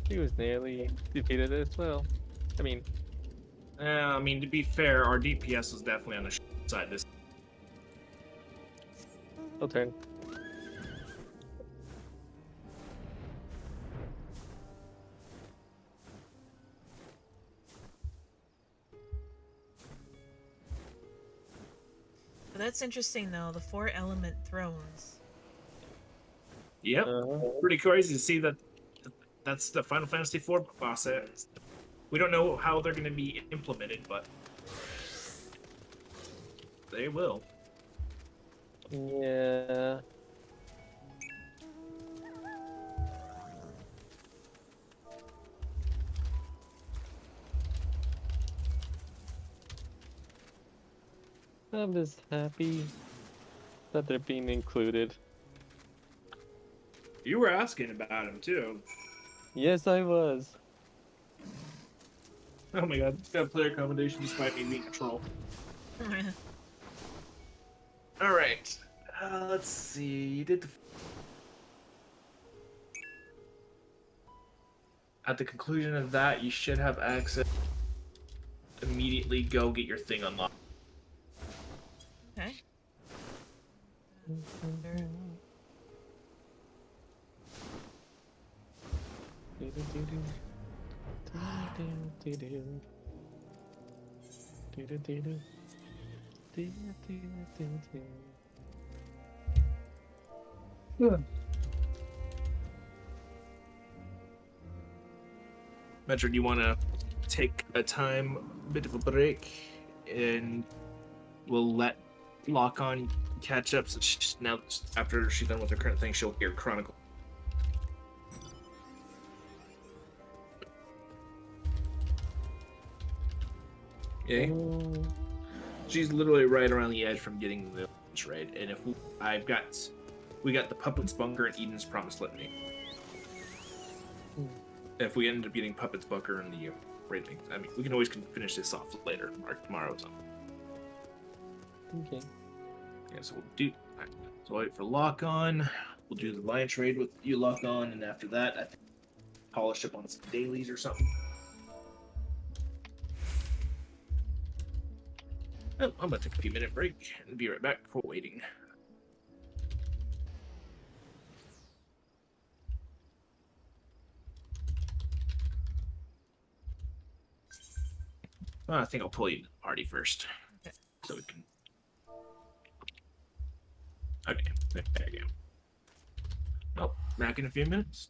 He was nearly defeated as well. I mean, I mean, to be fair, our DPS was definitely on the side this. I'll turn. But that's interesting though. The 4-element thrones. Yep. Pretty crazy to see that. That's the Final Fantasy IV boss. We don't know how they're going to be implemented, but they will. Yeah. I'm just happy that they're being included. You were asking about him too. Yes, I was. Oh my god, got player accommodation despite me being a troll. All right, let's see. You did the. At the conclusion of that, you should have access. Immediately go get your thing unlocked. Okay. Metro, do you want to take a bit of a break, and we'll let Lock On catch up. So now, after she's done with her current thing, she'll hear Chronicle. Yeah, she's literally right around the edge from getting the raid. And if we got the Puppet's Bunker and Eden's Promised Litany. If we end up getting Puppet's Bunker and the raid things, I mean, we can always finish this off later or tomorrow or something. Okay. Yeah, so we'll do. So wait for Lock On. We'll do the Lion trade with you, Lock On, and after that, I think polish up on some dailies or something. Oh, I'm gonna take a few minute break and be right back for waiting. Well, I think I'll pull you to the party first, Okay. so we can. Okay, there you go. Oh, back in a few minutes.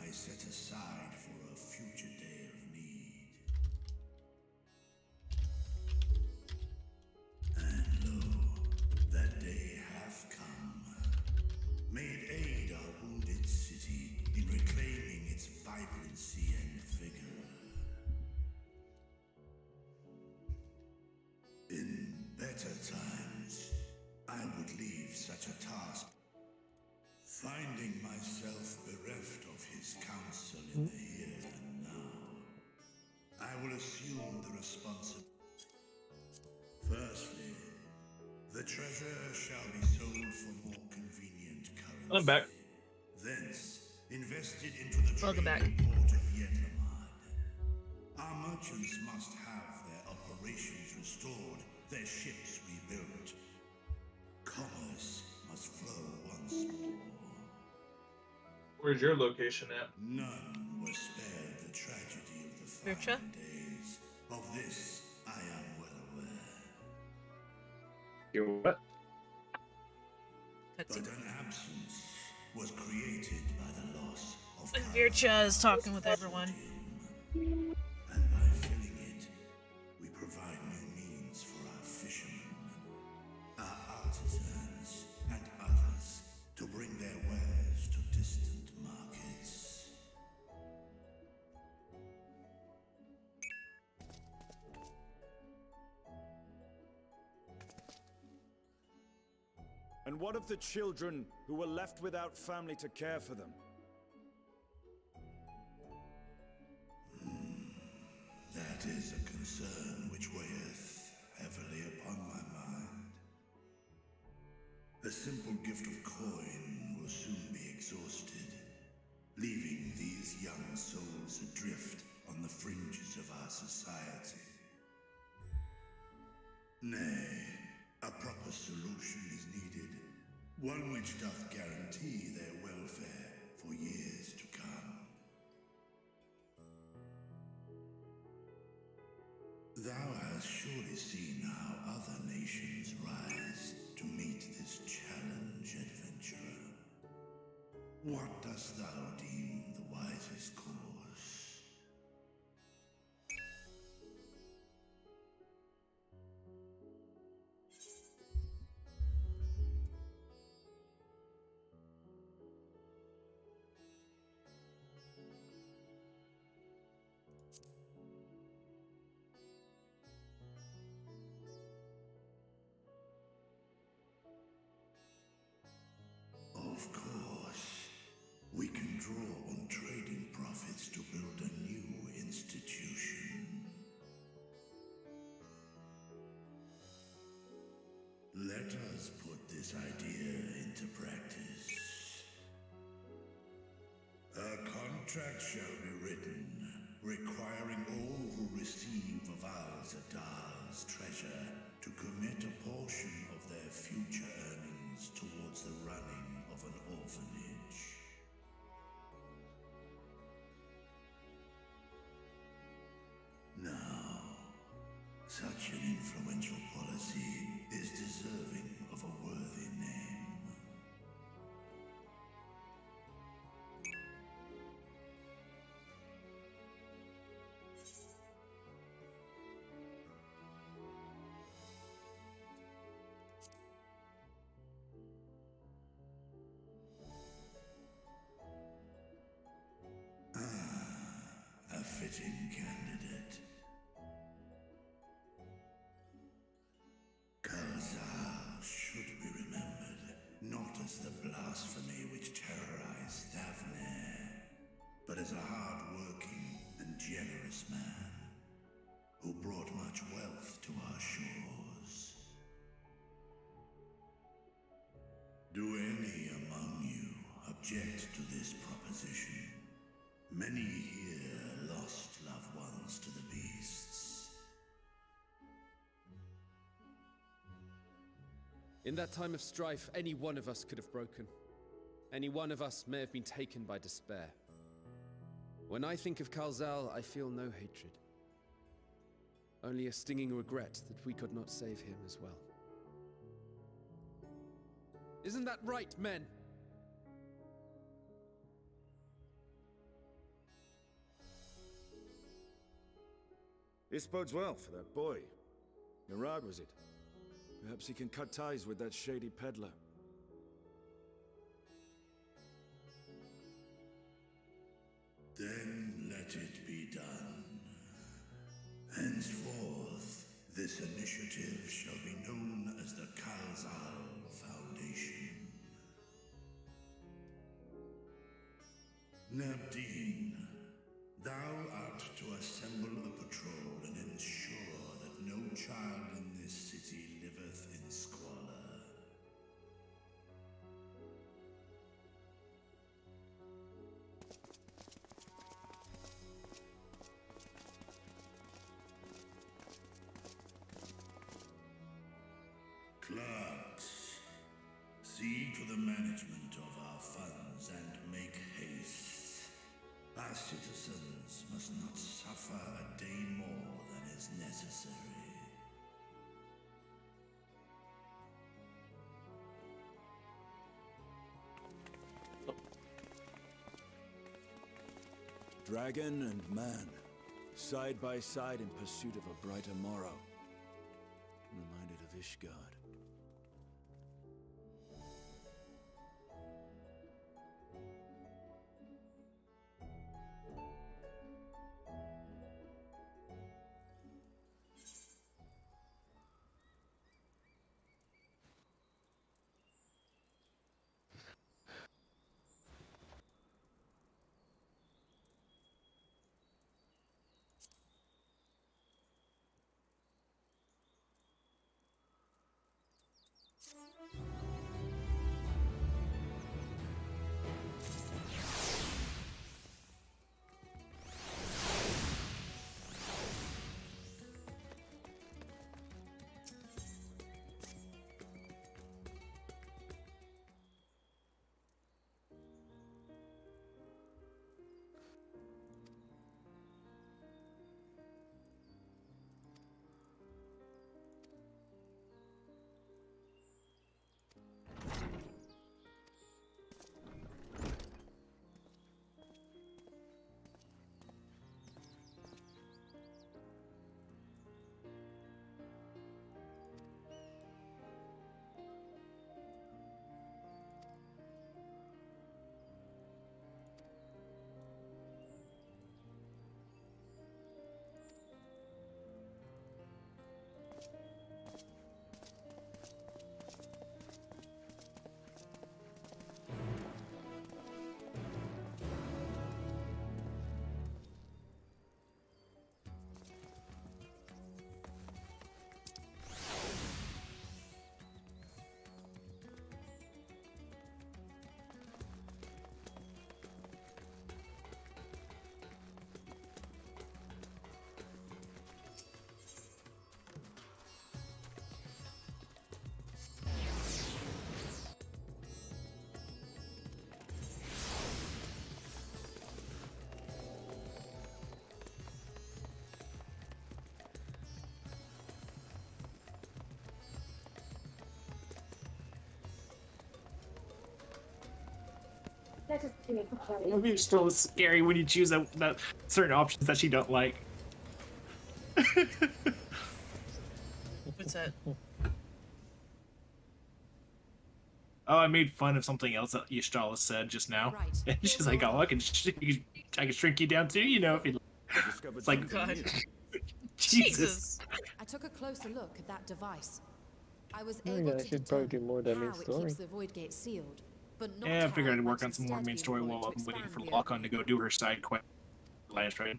I set aside for a future day of need. And lo, that day hath come. May it aid our wounded city in reclaiming its vibrancy and vigor. In better times, I would leave such a task. Finding myself bereft of his counsel in the here and now, I will assume the responsibility. Firstly, the treasure shall be sold for more convenient currency. I'm back. Thence, invested into the Welcome back. trading port of Yedlamad. Our merchants must have their operations restored, their ships rebuilt. Commerce must flow once more. Where's your location at? None were spared the tragedy of the Virtua? final days. Of this, I am well aware. You what? But an absence was created by the loss of And Vircha is talking with everyone. And by filling it, we provide new means for our fishermen, our artisans, and others to bring their wares to distant markets. And what of the children who were left without family to care for them? That is a concern which weigheth heavily upon my mind. The simple gift of coin will soon be exhausted, leaving these young souls adrift on the fringes of our society. Nay, a proper solution is needed, one which doth guarantee their welfare for years to come. Thou hast surely seen how other nations rise to meet this challenge, adventurer. What dost thou deem the wisest course? Of course, we can draw on trading profits to build a new institution. Let us put this idea into practice. A contract shall be written, requiring all who receive of Al Zadal's treasure to commit a portion of their future earnings towards the running of an orphanage. Now, such an influential policy is deserving of a worthy name. A fitting candidate. Kalzal should be remembered, not as the blasphemy which terrorized Thavne, but as a hard-working and generous man who brought much wealth to our shores. Do any among you object to this proposition? Many here lost loved ones to the beasts. In that time of strife, any one of us could have broken. Any one of us may have been taken by despair. When I think of Kalzal, I feel no hatred. Only a stinging regret that we could not save him as well. Isn't that right, men? This bodes well for that boy. Murad, was it? Perhaps he can cut ties with that shady peddler. Then let it be done. Henceforth, this initiative shall be known as the Khalzal Foundation. Nabdeen, thou art to assemble a patrol and ensure that no child in this city liveth in squalor. Clerks, see to the management of our funds and make haste. Our citizens must not suffer a day more than is necessary. Dragon and man, side by side in pursuit of a brighter morrow. I'm reminded of Ishgard. Maybe it's still scary when you choose that certain options that you don't like. What's that? Oh, I made fun of something else that Y'Shtala said just now. Right. And she's like, "Oh, I can shrink you down too, you know, if you." It's like, God. Jesus. I took a closer look at that device. I was Oh, able yeah, I to should probably do determine more of that main how it story. keeps the void gate sealed, but not Yeah, I how figured it I'd work might on some more instead main be story employed while to I'm waiting for expand the Lock-On to go do her side quest. Last right?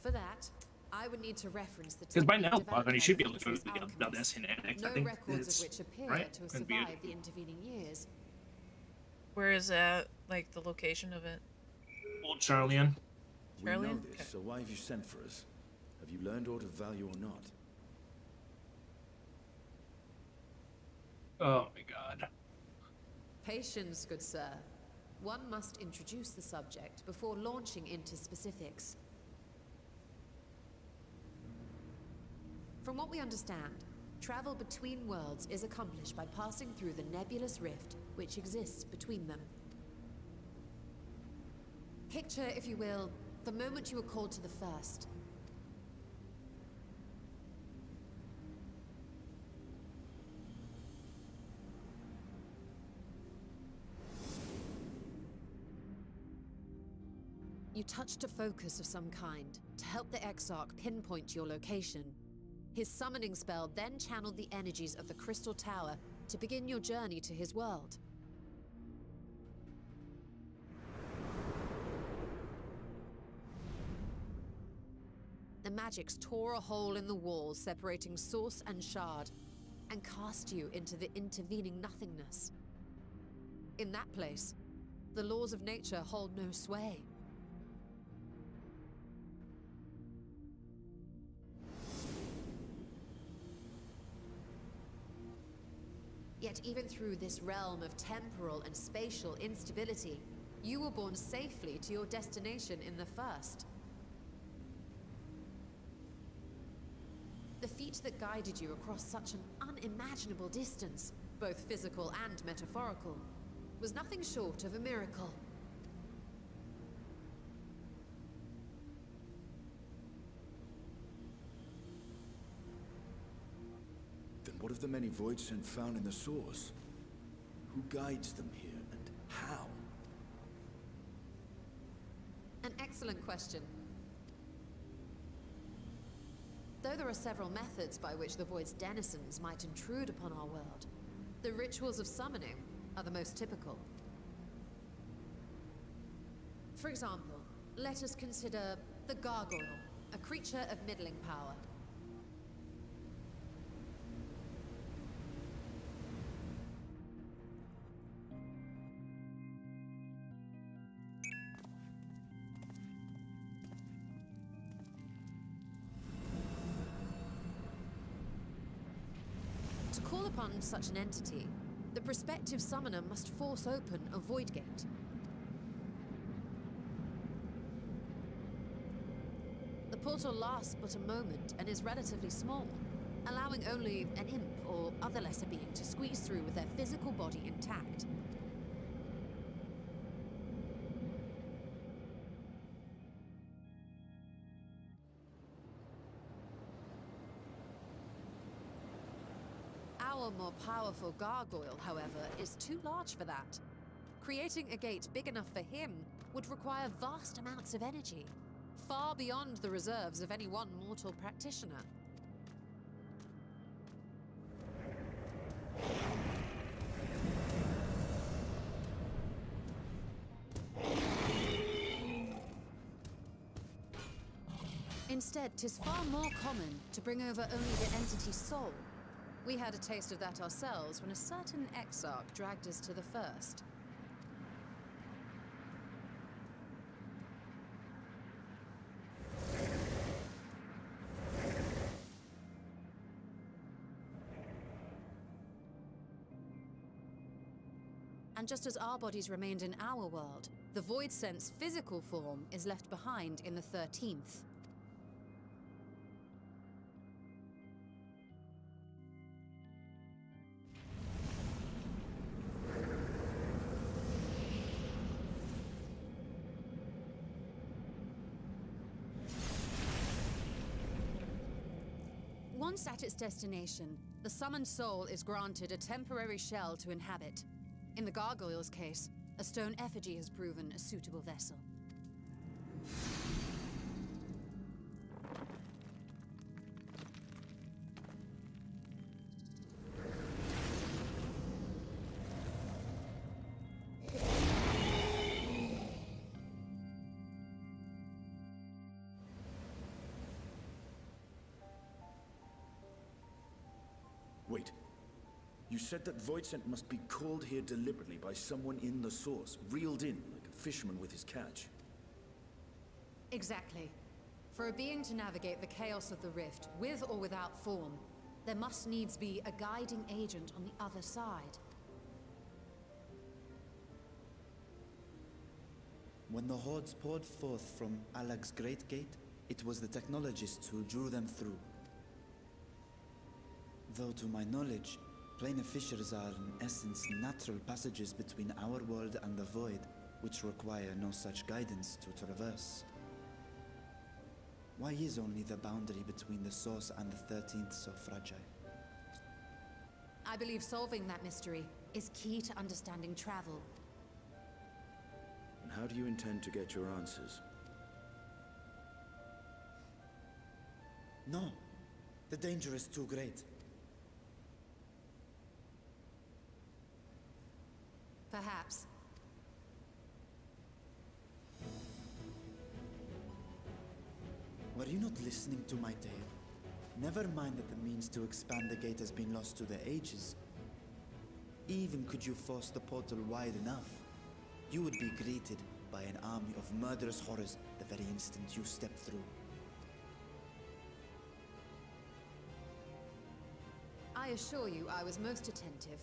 For that, I would need to reference the Because by technique now, developed Lock-On, you by should the be able to go to Ffxiv the alchemists, Annex. I no think records it's of which appear right. to have Couldn't be it. survived the intervening years. Where is that? Like the location of it? Old Charlian. We know Charlian? this, so why have you sent for us? Have you learned aught of value or not? Oh my God. Patience, good sir. One must introduce the subject before launching into specifics. From what we understand, travel between worlds is accomplished by passing through the nebulous rift which exists between them. Picture, if you will, the moment you were called to the first. You touched a focus of some kind to help the Exarch pinpoint your location. His summoning spell then channeled the energies of the Crystal Tower to begin your journey to his world. The magics tore a hole in the wall separating source and shard, and cast you into the intervening nothingness. In that place, the laws of nature hold no sway. Yet even through this realm of temporal and spatial instability, you were borne safely to your destination in the first. The feat that guided you across such an unimaginable distance, both physical and metaphorical, was nothing short of a miracle. Then what of the many Voidsent found in the source? Who guides them here, and how? An excellent question. Though there are several methods by which the Void's denizens might intrude upon our world, the rituals of summoning are the most typical. For example, let us consider the Gargoyle, a creature of middling power. To call upon such an entity, the prospective summoner must force open a void gate. The portal lasts but a moment and is relatively small, allowing only an imp or other lesser being to squeeze through with their physical body intact. Our more powerful gargoyle, however, is too large for that. Creating a gate big enough for him would require vast amounts of energy, far beyond the reserves of any one mortal practitioner. Instead, 'tis far more common to bring over only the entity's soul. We had a taste of that ourselves when a certain Exarch dragged us to the first. And just as our bodies remained in our world, the Voidsent's physical form is left behind in the 13th. Once at its destination, the summoned soul is granted a temporary shell to inhabit. In the gargoyle's case, a stone effigy has proven a suitable vessel. Wait. You said that Voidsent must be called here deliberately by someone in the source, reeled in like a fisherman with his catch. Exactly. For a being to navigate the chaos of the rift, with or without form, there must needs be a guiding agent on the other side. When the hordes poured forth from Alag's Great Gate, it was the technologists who drew them through. Though to my knowledge, planar fissures are in essence natural passages between our world and the void, which require no such guidance to traverse. Why is only the boundary between the source and the 13th so fragile? I believe solving that mystery is key to understanding travel. And how do you intend to get your answers? No. The danger is too great. Perhaps. Were you not listening to my tale? Never mind that the means to expand the gate has been lost to the ages. Even could you force the portal wide enough, you would be greeted by an army of murderous horrors the very instant you step through. I assure you I was most attentive,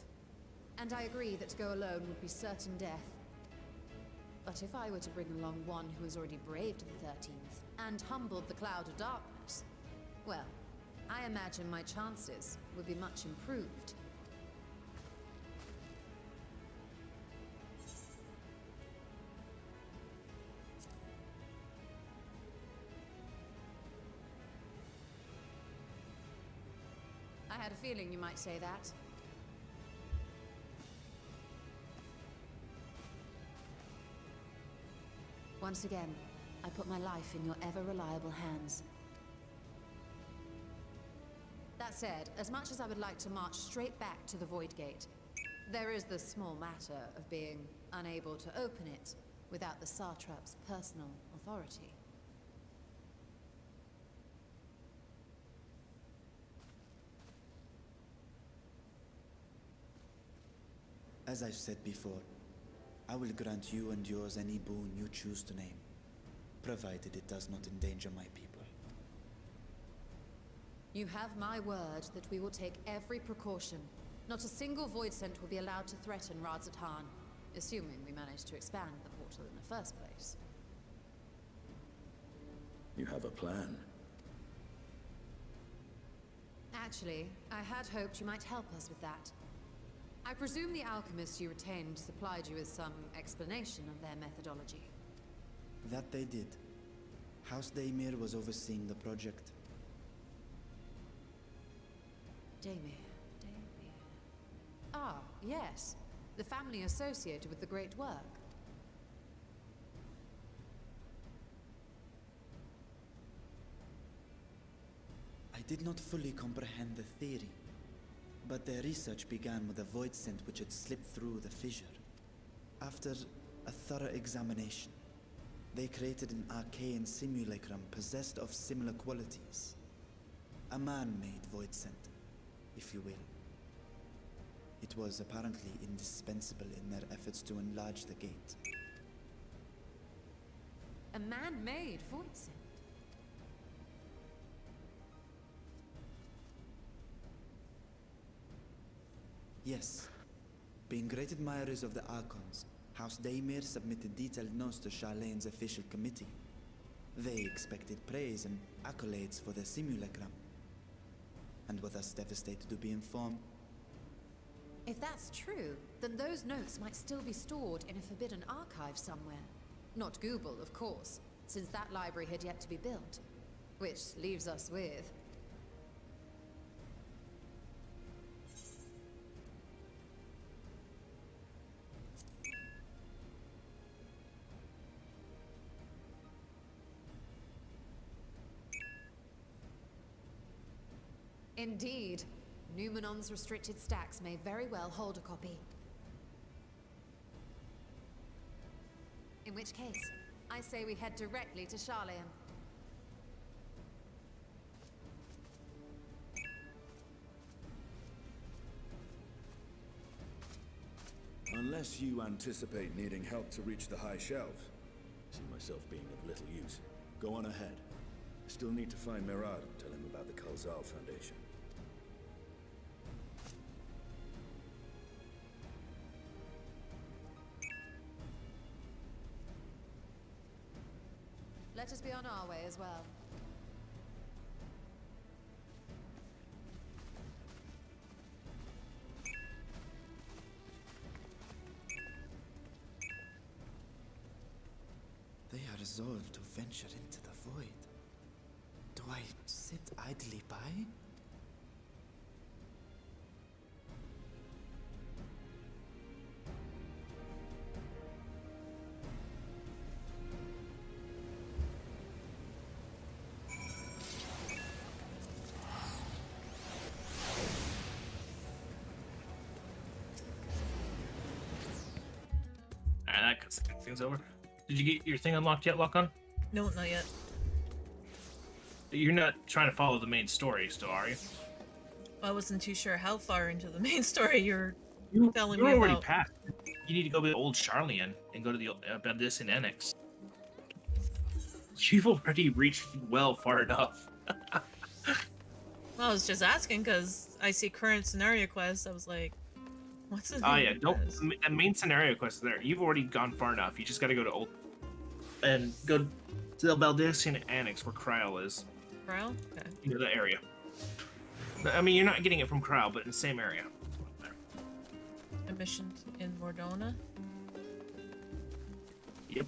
and I agree that to go alone would be certain death. But if I were to bring along one who has already braved the 13th and humbled the cloud of darkness, well, I imagine my chances would be much improved. I had a feeling you might say that. Once again, I put my life in your ever-reliable hands. That said, as much as I would like to march straight back to the Void Gate, there is the small matter of being unable to open it without the Satrap's personal authority. As I've said before, I will grant you and yours any boon you choose to name, provided it does not endanger my people. You have my word that we will take every precaution. Not a single Void Scent will be allowed to threaten Radzatan, assuming we manage to expand the portal in the first place. You have a plan. Actually, I had hoped you might help us with that. I presume the alchemists you retained supplied you with some explanation of their methodology. That they did. House Daymir was overseeing the project. Daymir. Ah, yes. The family associated with the great work. I did not fully comprehend the theory, but their research began with a void scent which had slipped through the fissure. After a thorough examination, they created an arcane simulacrum possessed of similar qualities. A man-made void scent, if you will. It was apparently indispensable in their efforts to enlarge the gate. A man-made Void Scent? Yes. Being great admirers of the Archons, House Daymir submitted detailed notes to Charlene's official committee. They expected praise and accolades for their simulacrum, and were thus devastated to be informed. If that's true, then those notes might still be stored in a forbidden archive somewhere. Not Google, of course, since that library had yet to be built. Which leaves us with... Indeed. Numenon's restricted stacks may very well hold a copy. In which case, I say we head directly to Charlene. Unless you anticipate needing help to reach the high shelves. I see myself being of little use. Go on ahead. I still need to find Mirad and tell him about the Khalzal Foundation. Let us be on our way as well. They are resolved to venture into the void. Do I sit idly by? things over. Did you get your thing unlocked yet, Lock On? No, not yet. You're not trying to follow the main story still, are you? I wasn't too sure how far into the main story you're telling You're me already about. past. You need to go to old Charlian and go to the Bendis and Annex. You've already reached well far enough. Well, I was just asking because I see current scenario quests. I was like, what's the Oh yeah, don't. The main scenario quest is there. You've already gone far enough. You just got to go to old and go to the Baldessian Annex where Kryl is. Kryl? Okay. You know that area. I mean, you're not getting it from Kryl, but in the same area. A mission in Mordona? Yep.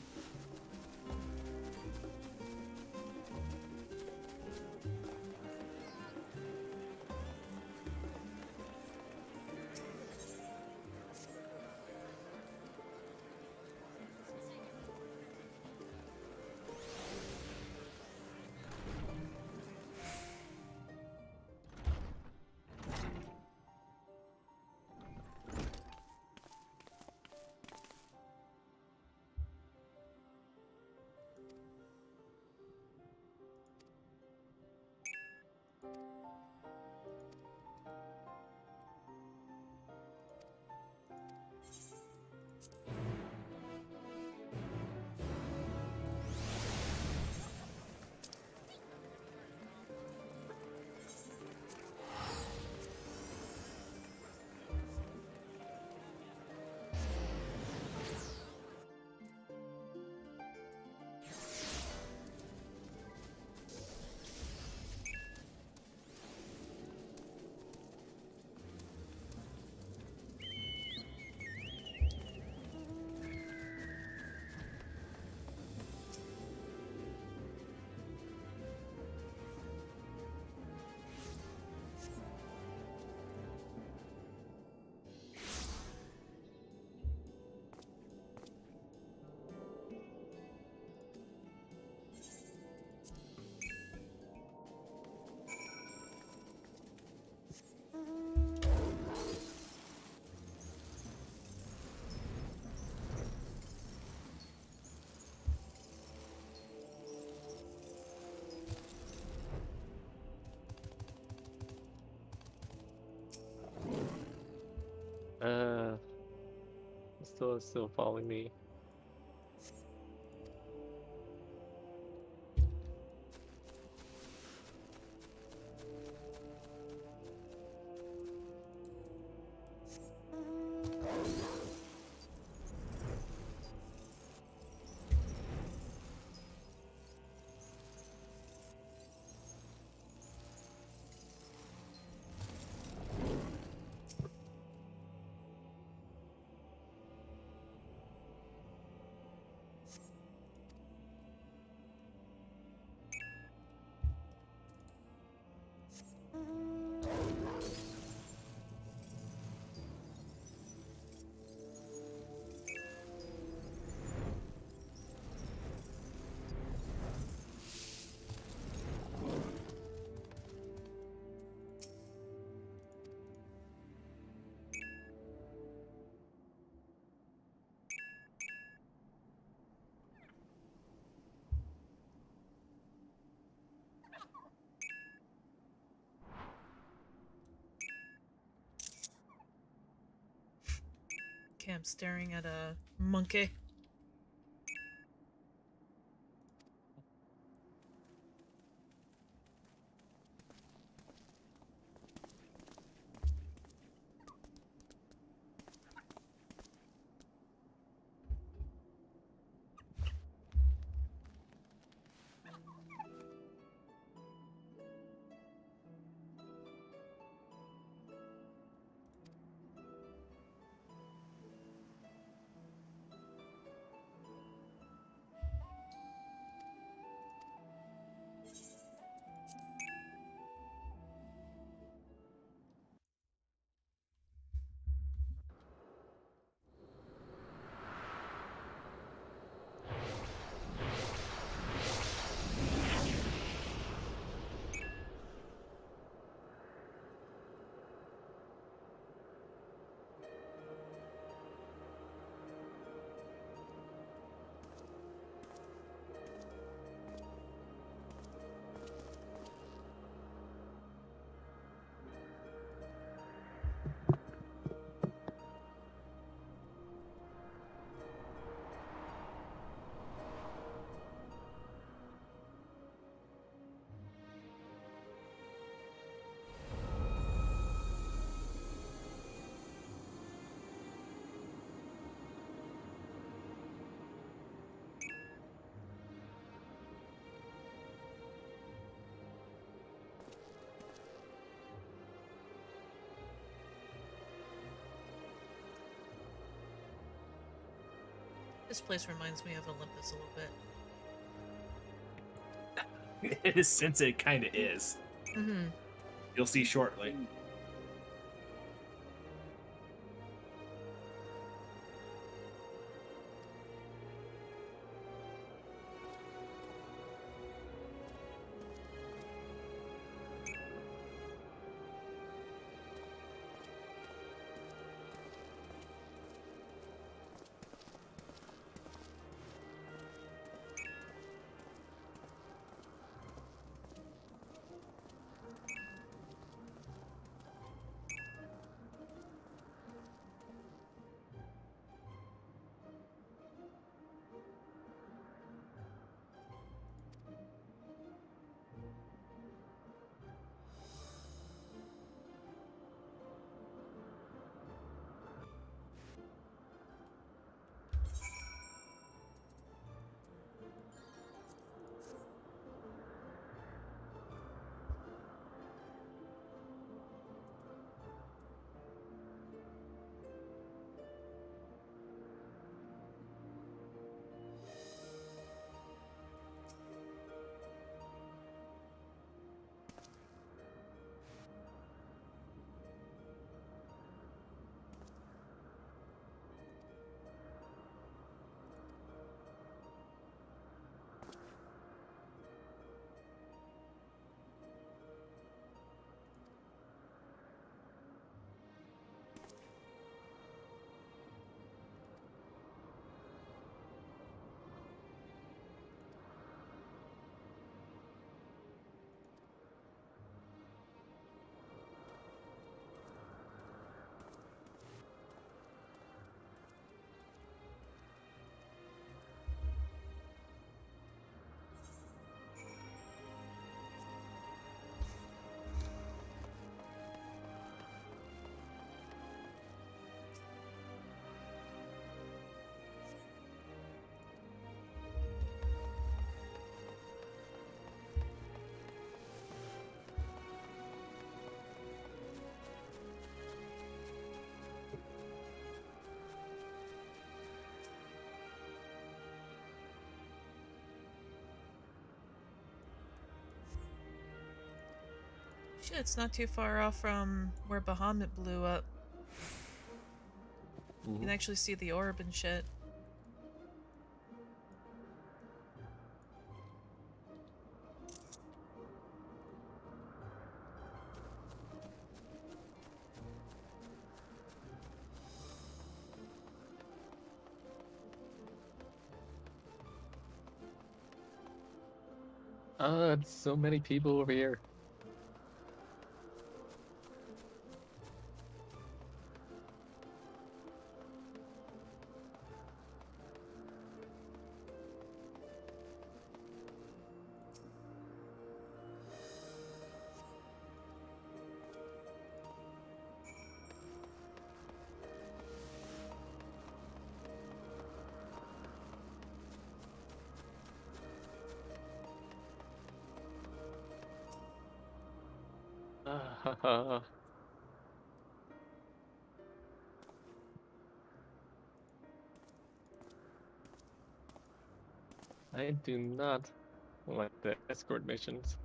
Still following me. Okay, I'm staring at a monkey. This place reminds me of Olympus a little bit. It is, since it kind of is. Mm-hmm. You'll see shortly. Shit, it's not too far off from where Bahamut blew up. You can actually see the orb and shit. It's so many people over here. I do not like the escort missions.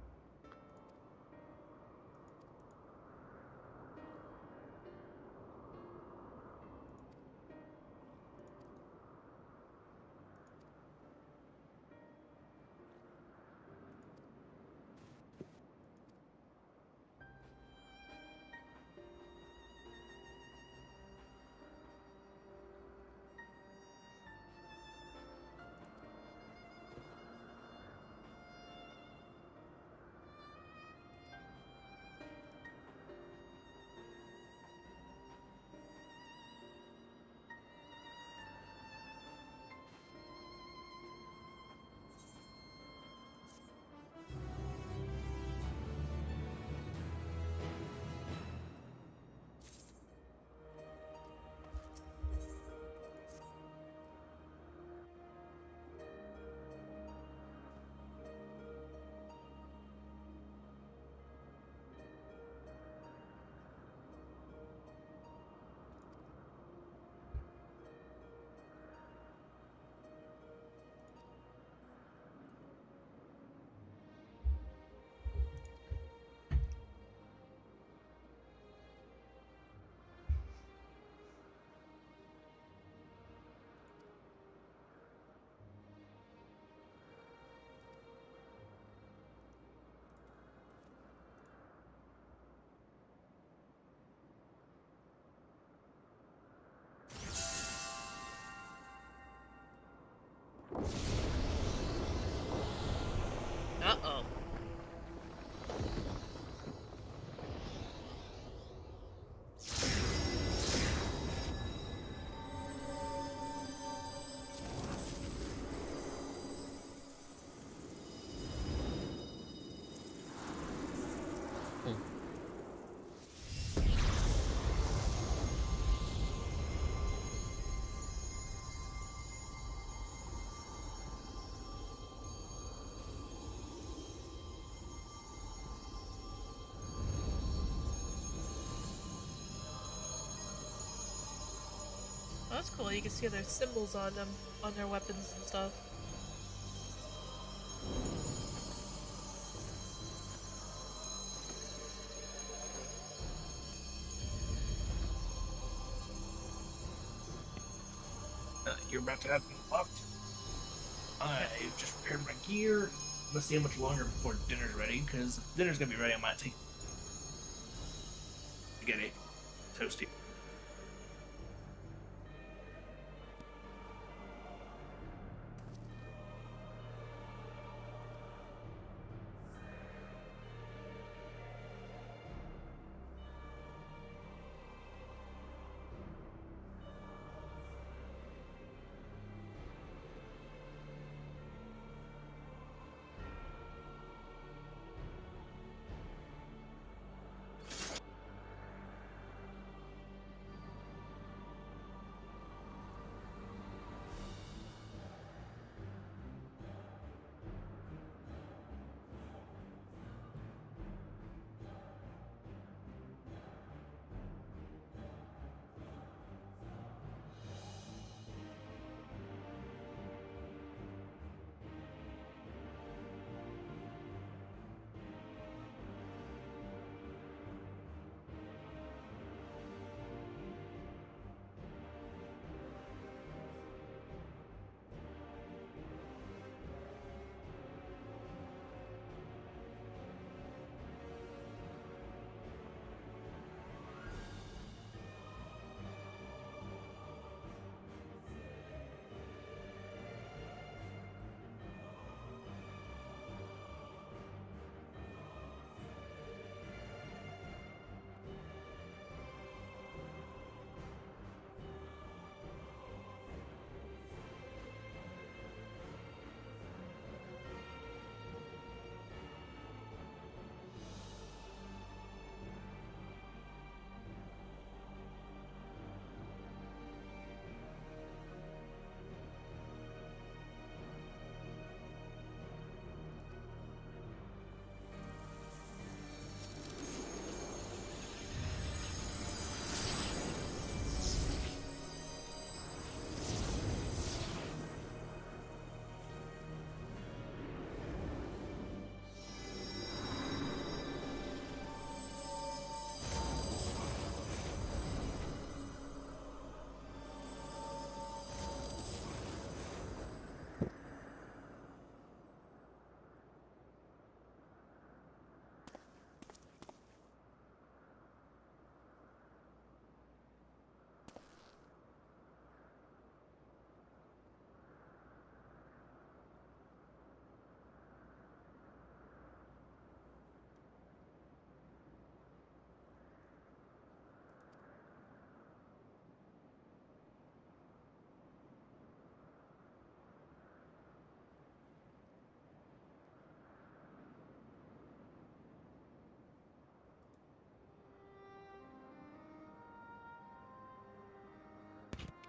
beautiful. You can see their symbols on them, on their weapons and stuff. You're about to have me locked. I just prepared my gear. Let's see how much longer before dinner's ready, because if dinner's gonna be ready, I might take spaghetti, toasty.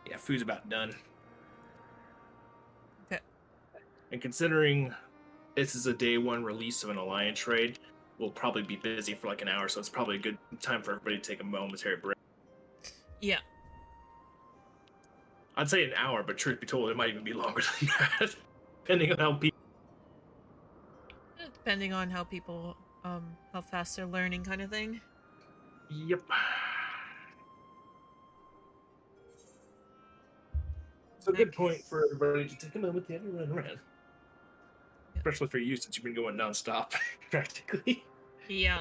Yeah, food's about done. Okay. And considering this is a day one release of an alliance raid, we'll probably be busy for like an hour, so it's probably a good time for everybody to take a momentary break. Yeah. I'd say an hour, but truth be told, it might even be longer than that, depending on how people. Depending on how people, how fast they're learning, kind of thing. Yep. It's a good point for everybody to take a moment to run around. Yeah. Especially for you, since you've been going nonstop, practically. Yeah.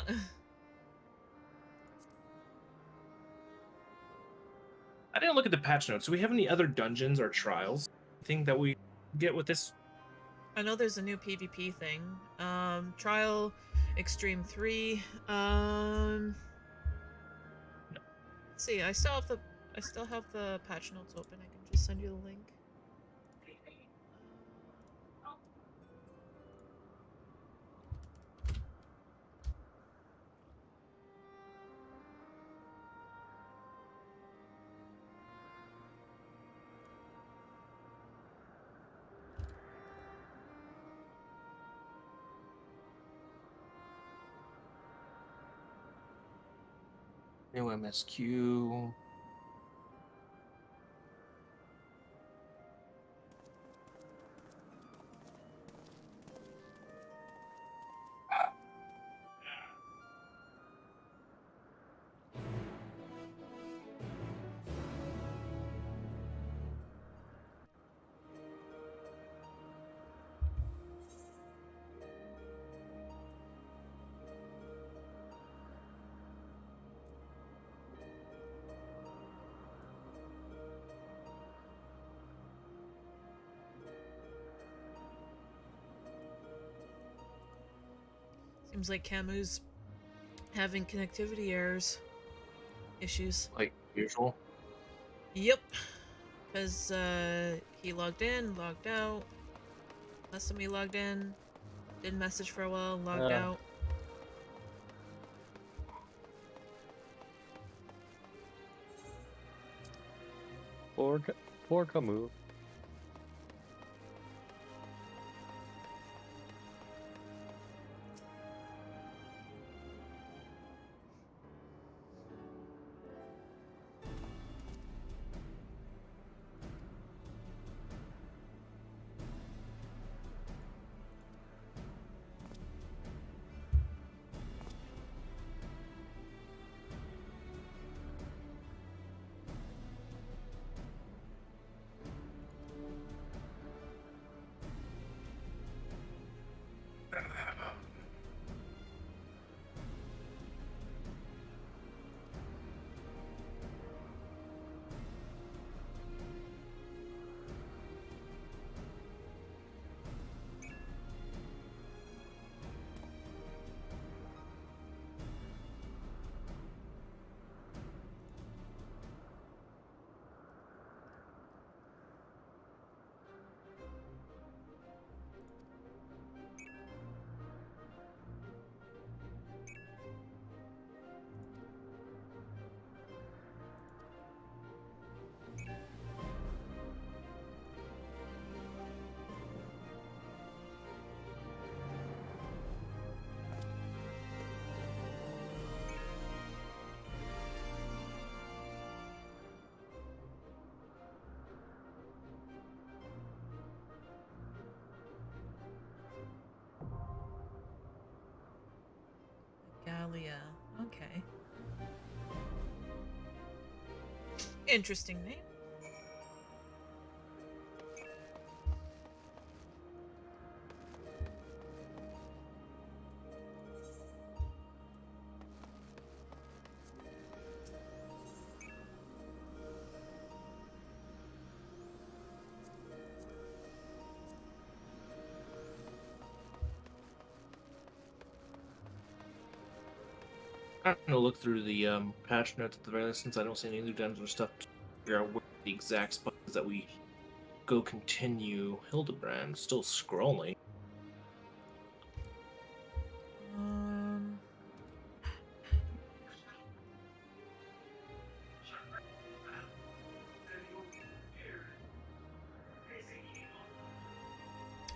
I didn't look at the patch notes. Do we have any other dungeons or trials? Thing that we get with this? I know there's a new PvP thing. Trial Extreme 3. No. Let's see, I still have the patch notes open. I can just send you the link. New MSQ. Seems like Camu's having connectivity errors. Issues. Like usual. Yep. Because he logged in, logged out. Last time he logged in, didn't message for a while, logged out. Poor Camus. Gallia. Okay. Interesting name. I'm gonna look through the patch notes at the very least, since I don't see any new dungeons or stuff to figure out where the exact spot is that we go continue Hildebrand. Still scrolling.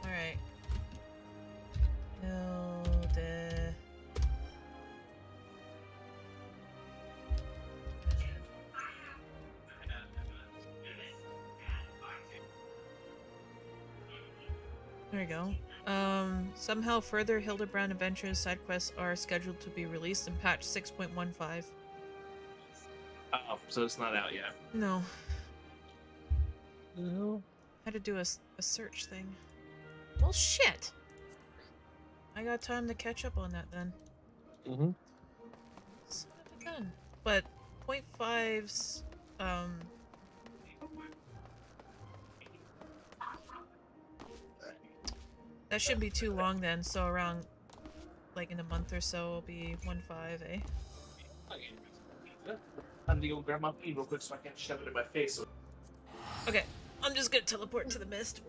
Alright. Hilde. There we go. Somehow further Hildebrand Adventures side quests are scheduled to be released in patch 6.15. Oh, so it's not out yet. No. No. Had to do a search thing. Well, shit! I got time to catch up on that then. Mm-hmm. Son of a gun. But 0.5's, that shouldn't be too long then, so around, like in a month or so, it'll be 1.5, eh? I'm gonna go grab my pee real quick so I can shove it in my face. Okay, I'm just gonna teleport to the mist.